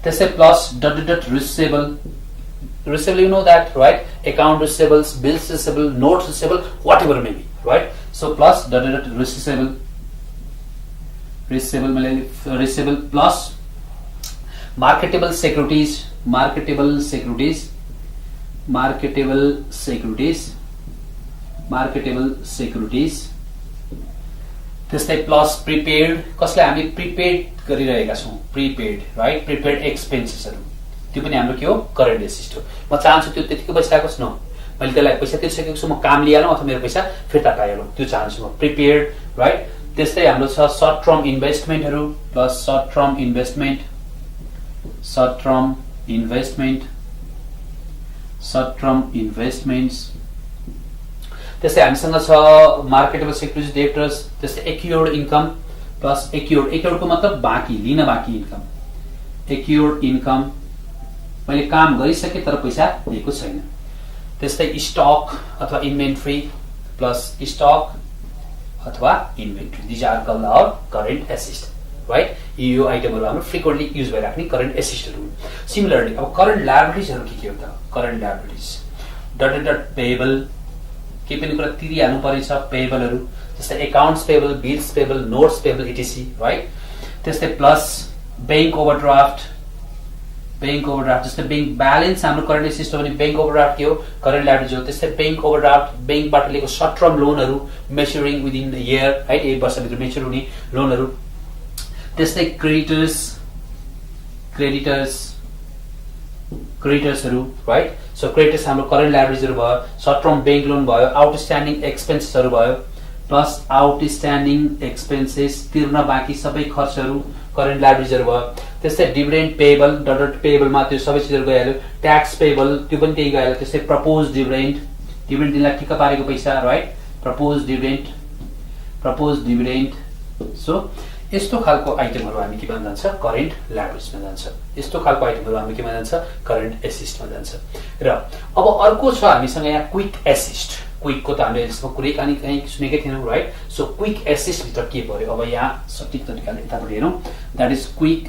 त्यसै plus dot receivable you know that right account receivables bills receivable notes receivable whatever may be right so plus dot receivable plus marketable securities त्यस्तै प्लस प्रिपेड कसलाई हामी प्रिपेड गरिरहेका छौं प्रिपेड राइट प्रिपेड एक्सपेन्सेसहरु त्यो पनि हाम्रो के हो करन्ट एसेट हो म चाहन्छु त्यो त्यतिकै पैसा राखोस् न मैले त्यसलाई पैसा तिर्सकेको छु म काम लिहालौं अथवा मेरो पैसा फिर्ता पाइहालौं त्यो चाहन्छु म प्रिपेड राइट त्यस्तै हाम्रो छ सर्ट टर्म इन्भेस्टमेन्टहरु प्लस सर्ट टर्म इन्भेस्टमेन्ट्स त्यस्तै हामीसँग छ मार्केटेबल सेक्युरिटीज डेब्टर्स त्यस्तै एक्युर्ड इन्कम प्लस एक्युर्ड को मतलब बाँकी इन्कम एक्युर्ड इन्कम मैले काम गरिसके तर पैसा दिएको छैन त्यस्तै स्टक अथवा इन्भेन्टरी प्लस स्टक अथवा inventory these are called our current asset right यो आइटमहरु हाम्रो फ्रिक्वेन्टली युज भइराख्ने करन्ट एसेटहरु सिमिलरली अब करन्ट लायबिलिटीजहरु के हो त करन्ट लायबिलिटीज डट पेएबल के पनि कुरा तिरिहाल्नु परेछ पेएबलहरु जस्तै accounts payable bills payable notes payable etc. right त्यस्तै प्लस बैंक ओभरड्राफ्ट जस्तै बैंक ब्यालेन्स हाम्रो करन्ट एसेट हो भने बैंक ओभरड्राफ्ट के हो करन्ट लायबिलिटी हो त्यस्तै बैंक ओभरड्राफ्ट बैंकबाट लिएको सर्ट टर्म लोनहरु maturing within the year right एक वर्षभित्र म्याच्युर हुने लोनहरु त्यस्तै क्रेडिटर्सहरु राइट सो क्रेडिटर्स हाम्रो करन्ट लायबिलिटीजहरु भयो सर्ट टर्म बैंक लोन भयो आउटस्ट्यान्डिङ एक्सपेन्सेसहरु भयो प्लस आउटस्ट्यान्डिङ एक्सपेन्सेस तिर्न बाँकी सबै खर्चहरु करन्ट लायबिलिटीजहरु भयो त्यस्तै डिभिडेन्ड पेएबल डट पेएबलमा त्यो सबै चीजहरु गइहाल्यो ट्याक्स पेएबल त्यो पनि त्यही गइहाल्यो त्यस्तै प्रपोज डिभिडेन्ड दिनलाई ठिक्क पारेको पैसा राइट प्रपोज डिभिडेन्ड सो यस्तो खालको आइटमहरु हामी के भन्न जान्छ करन्ट लायबिलिटीजमा जान्छ यस्तो खालको आइटमहरु हामी के भन्न जान्छ करन्ट एसेटमा जान्छ र अब अर्को छ हामीसँग यहाँ क्विक क्विकको त हामीले यसमा कुरै कहीँ सुनेकै थिएनौँ राइट सो क्विक एसिस्ट भित्र के पर्यो अब यहाँ सठिक तरिकाले यतापट्टि हेरौँ द्याट इज क्विक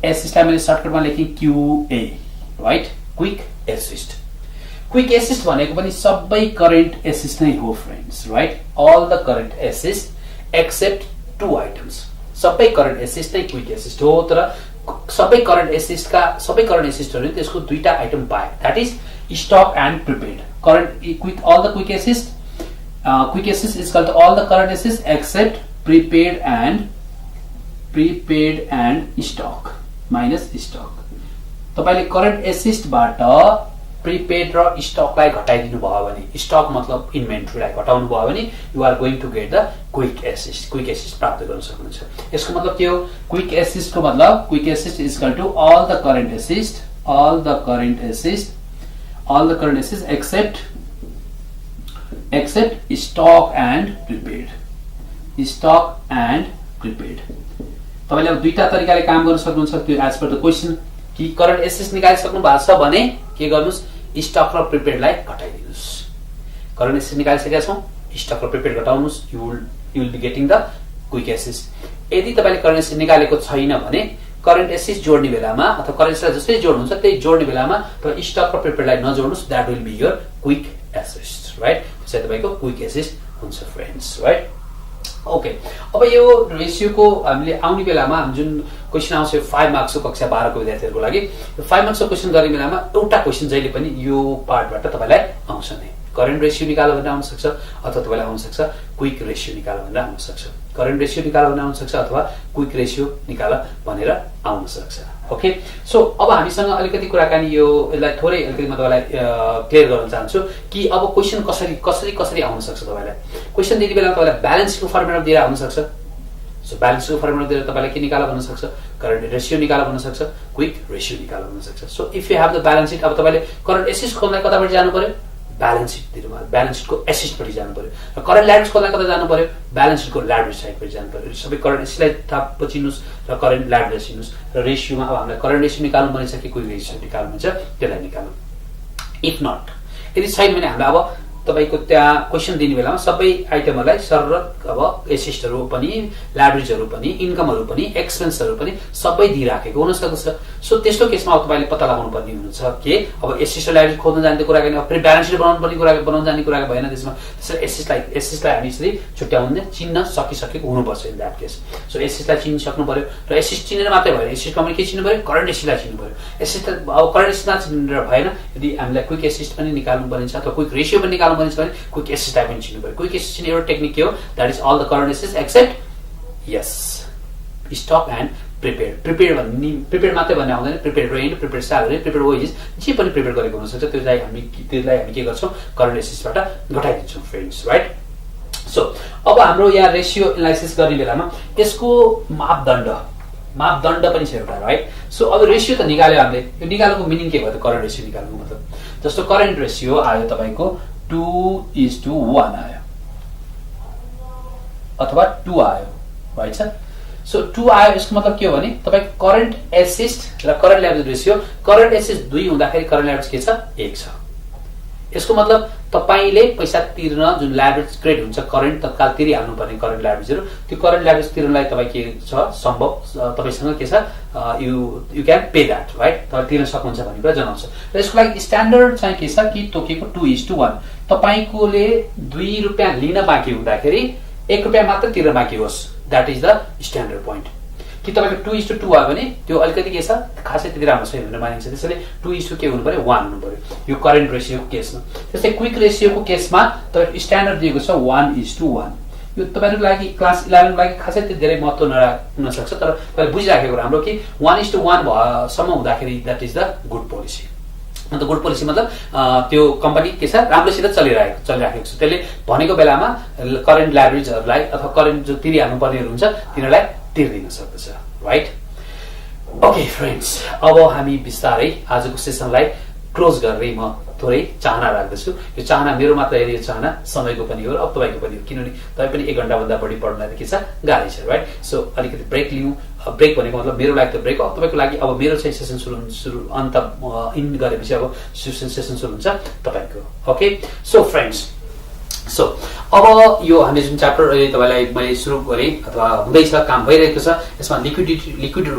एसिस्टलाई मैले सर्टकटमा लेखेँ QA राइट क्विक एसिस्ट भनेको पनि सबै करेन्ट एसिस्ट नै हो friends right all the current asset except 2 items सबै करेन्ट एसिस्ट नै क्विक एसिस्ट हो तर सबै करेन्ट एसिस्टहरु त्यसको दुईटा आइटम बाहेक that is stock and prepared current quick all the quick asset is called all the current asset except prepared and stock minus stock तपाईले करेन्ट एसिस्ट बाट प्रिपेयर्ड र स्टकलाई घटाइदिनु भयो भने स्टक मतलब इन्भेन्टरीलाई घटाउनु भयो भने you are going to get the quick asset प्राप्त गर्न सक्नुहुन्छ यसको मतलब के हो quick asset is equal to all the current assist except stock and prepaid तपाईले अब दुईटा तरिकाले काम गर्न सक्नुहुन्छ त्यो एज पर द क्वेशन कि करेन्ट एसिस्ट निकालिसक्नु भएको छ भने के गर्नुस् स्टक र प्रिपेयर्डलाई घटाइदिनुस् करेन्ट एसिस्ट निकालिसकेका छौं स्टक र प्रिपेयर्ड घटाउनुस् you will be getting the quick assets यदि तपाईले करेन्ट एसिस्ट निकालेको छैन भने करेन्ट एसिस्ट जोड्ने बेलामा अथवा करेन्ट एसिस्टलाई जसरी जोड्नुहुन्छ त्यही जोड्ने बेलामा तपाईले स्टक र प्रिपेयर्डलाई नजोड्नुस् that will be your quick assets right त्यसै तपाईको क्विक एसिस्ट हुन्छ फ्रेन्ड्स राइट ओके अब यो रेशियोको हामीले आउने बेलामा जुन क्वेशन आउँछ 5 मार्क्सको कक्षा 12 को विद्यार्थीहरुको लागि 5 मार्क्सको क्वेशन गर्ने बेलामा एउटा क्वेशन जहिले पनि यो पार्टबाट तपाईलाई आउँछ नै करेन्ट रेशियो निकाल भनेर आउन सक्छ अथवा तपाईलाई आउन सक्छ क्विक रेशियो निकाल भनेर आउन सक्छ करेन्ट रेशियो निकाल भनेर आउन सक्छ अथवा क्विक रेशियो निकाल भनेर आउन सक्छ ओके सो अब हामीसँग अलिकति कुराकानी यो यसलाई थोरै अलिकति म तपाईलाई क्लियर गर्न चाहन्छु कि अब क्वेशन कसरी आउन सक्छ तपाईलाई क्वेशन दिने बेला तपाईलाई ब्यालेन्स शीटको फर्मुला दिएर आउन सक्छ सो ब्यालेन्स शीटको फर्मुला दिएर तपाईलाई के निकाल भन्न सक्छ करेन्ट रेशियो निकाल भन्न सक्छ क्विक रेशियो निकाल भन्न सक्छ so if you have the balance sheet अब तपाईले करेन्ट एसिस्ट खोल्नलाई कताबाट जानु पर्यो ब्यालेन्स शीटको एसिस्ट पट्टि जानु पर्यो र करेन्ट ल्याडर्स खोल्नलाई कता जानु पर्यो ब्यालेन्स शीटको ल्याडर्स साइडपट्टि जानु पर्यो सबै करेन्ट एसिस्टलाई थाहा पचिनुस् र करेन्ट ल्याडर्स चिन्नुस् र रेशियोमा अब हामीलाई करेन्ट रेशियो निकाल्नु पर्छ कि क्विक रेशियो निकाल्नु हुन्छ त्यसलाई निकाल्नु इफ नट यदि छैन भने हामीलाई अब तपाईको त्यहाँ क्वेशन दिने बेलामा सबै आइटमहरुलाई सरर अब एसिस्टहरु पनि ल्याडर्सहरु पनि इन्कमहरु पनि एक्सपेन्सहरु पनि सबै दिइराखेको हुन सक्छ सो त्यस्तो केसमा अब तपाईले पत्ता लगाउनु पर्ने हुन्छ के अब एसिस्ट ल्याडर्स खोज्न जान्ने कुरा गर्ने अब ब्यालेन्स शीट बनाउनु पर्ने कुरा बनाउन जान्ने कुरा भएन त्यसमा त्यसरी एसिस्टलाई हामी यसरी छुट्याउन चिन्न सकिसकेको हुनुपर्छ इन दैट केस सो एसिस्टलाई चिन्न सक्नु पर्यो र एसिस्ट चिनेर मात्रै भएन एसिस्टमा पनि के चिन्नु पर्यो करेन्ट एसिस्टलाई चिन्नु पर्यो एसिस्ट अब करेन्ट एसिस्टमा चिनेर भएन यदि हामीलाई क्विक एसिस्ट पनि निकाल्नु पर्ने छ अथवा क्विक रेशियो पनि निकाल्नु पर्ने छ भने क्विक एसिस्टलाई पनि चिन्नु पर्यो क्विक एसिस्ट चिन्ने एउटा टेक्निक के हो that is all the current asset except यस स्टक एन्ड प्रिपेयर्ड मात्रै भन्ने आउँदैन prepared rent prepared salary prepared wages जे पनि प्रिपेयर गरेको हुन सक्छ त्यसलाई हामी के गर्छौं करेन्ट एसिस्टबाट घटाइदिन्छौं फ्रेन्ड्स राइट सो अब हाम्रो यहाँ रेशियो एनालाइसिस गर्ने बेलामा यसको मापदण्ड पनि छ एउटा राइट सो अब रेशियो त निकाल्यो हामीले यो निकालेको मिनिङ के भयो त करेन्ट रेशियो निकाल्नुको मतलब जस्तो करेन्ट रेशियो आयो तपाईको 2:1 आयो अथवा 2 आयो राइट छ सो 2 आयो यसको मतलब के हो भने तपाईको करेन्ट एसिस्ट र करेन्ट ल्याडर्स रेशियो करेन्ट एसिस्ट 2 हुँदाखेरि करेन्ट ल्याडर्स के छ 1 छ यसको मतलब तपाईले पैसा तिर्न जुन ल्याडर्स क्रेडिट हुन्छ करेन्ट तत्काल तिरिहाल्नु पर्ने करेन्ट ल्याडर्सहरु त्यो करेन्ट ल्याडर्स तिर्नलाई तपाई के छ सम्भव तपाईसँग के छ you can pay that right तपाईले तिर्न सक्नुहुन्छ भन्ने कुरा जनाउँछ र यसको लागि स्ट्यान्डर्ड चाहिँ के छ कि तोकेको 2:1 तपाईकोले 2 रुपैयाँ लिन बाँकी हुँदाखेरि 1 रुपैयाँ मात्र तिर्न बाँकी होस् that is the standard point कि तपाईको 2:2 आयो भने त्यो अलिकति के छ खासै त्यति राम्रो छैन भनेर मानिन्छ त्यसैले 2:2 के हुनु पर्यो 1 हुनु पर्यो यो करेन्ट रेशियोको केसमा त्यसै क्विक रेशियोको केसमा तपाईको स्ट्यान्डर्ड दिएको छ 1:1 यो तपाईहरुको लागि क्लास 11 को लागि खासै त्यति धेरै महत्त्व नहुन सक्छ तर तपाईले बुझिराखेको राम्रो कि 1:1 सम्म हुँदाखेरि that is the good policy अन्त गुड पोलिसी मतलब त्यो कम्पनी के छ राम्रोसित चलिरहेको छ त्यसले भनेको बेलामा करेन्ट ल्याडर्सहरुलाई अथवा करेन्ट जो तिरिहाल्नु पर्नेहरु हुन्छ तिनीहरुलाई तिर्दिन सक्दछ राइट ओके फ्रेन्ड्स अब हामी बिस्तारै आजको सेसनलाई क्लोज गरेरै म थोरै चाहना राख्दछु। यो चाहना मेरो मात्र होइन, यो चाहना समयको पनि हो र अब तपाईँको पनि हो, किनभने तपाईँ पनि 1 घण्टाभन्दा बढी पढ्नलाई त के छ गाह्रै छ, राइट? सो अलिकति ब्रेक लिउँ। ब्रेक भनेको मतलब मेरो लागि त ब्रेक हो, तपाईँको लागि अब मेरो चाहिँ सेसन सुरु अन्त इन गरेपछि अब सेसन सुरु हुन्छ तपाईँको। ओके, सो फ्रेन्ड्स, सो अब यो हामीले जुन च्याप्टर तपाईँलाई मैले सुरु गरेँ अथवा हुँदैछ, काम भइरहेको छ, यसमा लिक्विड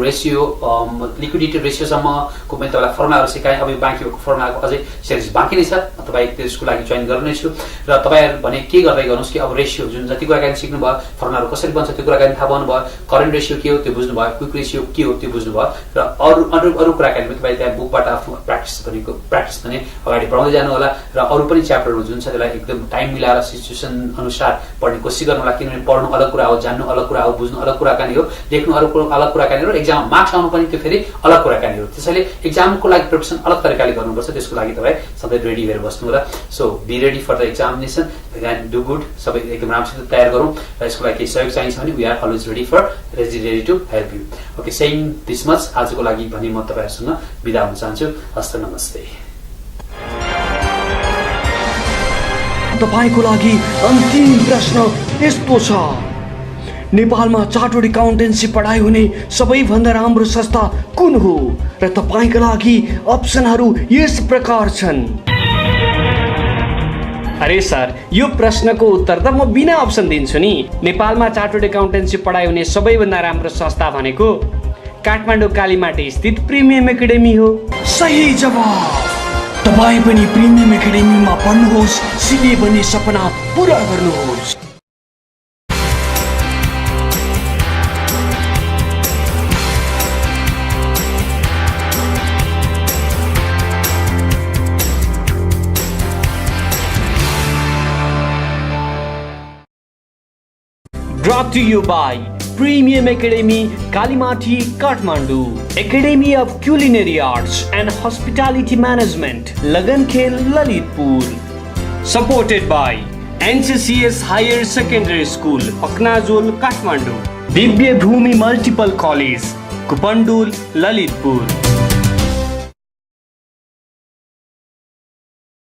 रेसियोसम्मको मैले तपाईँलाई फर्मुलाहरू सिकाएँ। अब यो बाँकी भएको फर्मुलाको अझै सिरिज बाँकी नै छ, तपाईँ त्यसको लागि जोइन गर्नेछु र तपाईँहरू भने के गर्दै गर्नुहोस् कि अब रेसियो जुन जति कुराकानी सिक्नुभयो, फर्मुलाहरू कसरी बन्छ त्यो कुराकानी थाहा पाउनुभयो, करेन्ट रेसियो के हो त्यो बुझ्नुभयो, क्विक रेसियो के हो त्यो बुझ्नुभयो र अरू कुराकानीमा तपाईँ त्यहाँ बुकबाट आफ्नो प्र्याक्टिस पनि अगाडि बढाउँदै जानु होला र अरू पनि च्याप्टरहरू जुन छ त्यसलाई एकदम टाइम मिलाएर सिचुएसन अनुसार पढ्ने कोसिस गर्नु होला, किनभने पढ्नु अलग कुरा हो, जान्नु अलग कुरा हो, बुझ्नु अलग कुराकानी हो, लेख्नु अलग कुराकानी हो, एक्जाममा मार्क्स आउनु पनि त्यो फेरि अलग कुराकानी हो। त्यसैले एक्जामको लागि प्रिपरेसन अलग तरिकाले गर्नुपर्छ, त्यसको लागि तपाईँ सधैँ रेडी भएर बस्नु होला। So be ready for the examination and do good, सबै एकदम राम्रोसित तयार गरौँ र यसको लागि केही सहयोग चाहिन्छ भने we are always ready to help you. Okay, saying this much, आजको लागि भने म तपाईँहरूसँग बिदा हुन चाहन्छु। हस्त नमस्ते। तपाईको लागि अन्तिम प्रश्न यस्तो छ, नेपालमा चार्टर्ड एकाउन्टेन्सी पढाइ हुने सबैभन्दा राम्रो संस्था कुन हो? र तपाईका लागि अप्सनहरू यस प्रकार छन्। अरे सर, यो प्रश्नको उत्तर त म बिना अप्सन दिन्छु नि। नेपालमा चार्टर्ड एकाउन्टेन्सी पढाइ हुने सबैभन्दा राम्रो संस्था भनेको काठमाडौँ कालीमाटी स्थित प्रिमियम एकाडेमी हो। सही जवाफ। तपाईँ पनि प्रिमियम एकाडेमीमा पढ्नुहोस्, सिए बन्ने सपना पुरा गर्नुहोस्। Brought to you by Premium Academy, Kalimati, Kathmandu. Academy of Culinary Arts and Hospitality Management, Lagankhel, Lalitpur. Supported by NCCS Higher Secondary School, Paknazul, Kathmandu. Divya Bhumi Multiple College, Kupandul, Lalitpur.